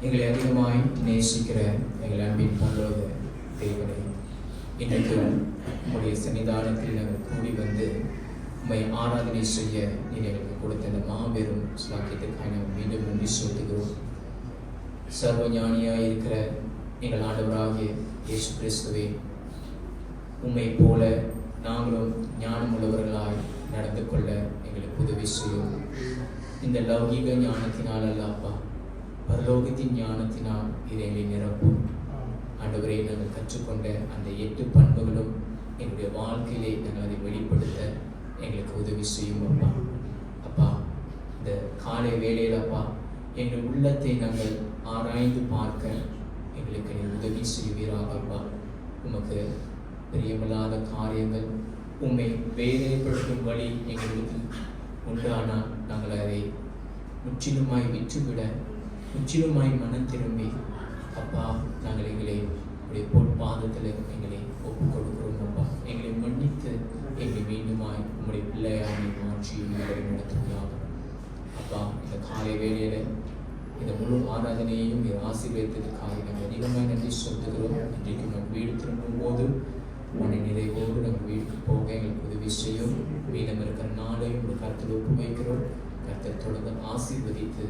எங்களை அதிகமாய் நேசிக்கிற எங்கள் அன்பின் பரலோக தேவனே, இன்றைக்கு உங்களுடைய சன்னிதானத்தில் நாங்கள் கூடி வந்து உம்மை ஆராதனை செய்ய நீர் எங்களுக்கு கொடுத்த இந்த மாபெரும் சாக்கியத்துக்காக நாங்கள் மீண்டும் நன்றி செலுத்துகிறோம். சர்வ ஞானியாய் இருக்கிற எங்கள் ஆண்டவராகிய இயேசு கிறிஸ்துவே, உம்மை போல நாங்களும் ஞானமுள்ளவர்களாய் நடந்து கொள்ள எங்களுக்கு உதவி செய்யும். இந்த லௌகீக ஞானத்தினால் அல்ல அப்பா, பரலோகத்தின் ஞானத்தினால் இதை எங்களை நிரப்பும். ஆண்டவரை நாங்கள் கற்றுக்கொண்ட அந்த 8 பண்புகளும் எங்களுடைய வாழ்க்கையிலே நாங்கள் அதை வெளிப்படுத்த எங்களுக்கு உதவி செய்யும் அப்பா. அப்பா, இந்த காலை வேளையில் அப்பா, எங்கள் உள்ளத்தை நாங்கள் ஆராய்ந்து பார்க்க எங்களுக்கு நீ உதவி செய்வீராக அப்பா. உமக்கு பிரியமில்லாத காரியங்கள், உம்மை வேதனைப்படுத்தும் வழி எங்களுக்கு உண்டானால் நாங்கள் அதை முற்றிலுமாய் விற்றுவிட, முற்றிலுமாய் மனம் திரும்பி அப்பா, நாங்கள் எங்களை உடைய பொற்பாதத்தில் எங்களை ஒப்புக் கொடுக்கிறோம் அப்பா. எங்களை மன்னித்து எங்களை மீண்டுமாய் உங்களுடைய பிள்ளையாமை மாற்றி எங்களை நடத்துவதாக அப்பா. இந்த காலை வேளையில் இந்த முழு ஆராதனையையும் ஆசீர்வதித்ததுக்காக நாங்கள் அதிகமாக நன்றி செலுத்துகிறோம். இன்றைக்கு நாங்கள் வீடு திரும்பும் போது மன நிறைவோடு நாங்கள் வீட்டுக்கு போக எங்களுக்கு உதவி செய்யும். மீதம் இருக்கிற நாளையும் ஒரு கருத்தில் ஒப்பு வைக்கிறோம். கருத்தை தொடர்ந்து ஆசீர்வதித்து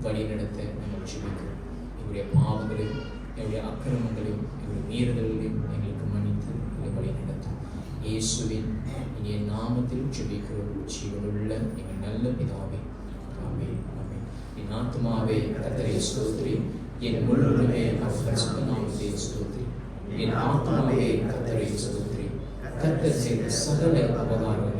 வழி நடத்த நாங்கள் ஜெபிக்கிறோம். எங்களுடைய பாவங்களையும் எங்களுடைய அக்கிரமங்களையும் எங்களுடைய மீறுதல்களையும் எங்களுக்கு மன்னித்து எங்களை வழி நடத்தும். இயேசுவின் இனிய நாமத்தில் ஜெபிக்கிறோம் ஜீவனுள்ள எங்கள் நல்ல பிதாவே, ஆமென். ஆமென். என் ஆத்துமாவே கர்த்தரை ஸ்தோத்திரி, என் முழுவதுமே அவர் பரிசுத்த நாமத்தை ஸ்தோத்திரி. என் ஆத்துமாவே கர்த்தரை ஸ்தோத்திரி, கர்த்தர் செய்த சகல உபகாரங்கள்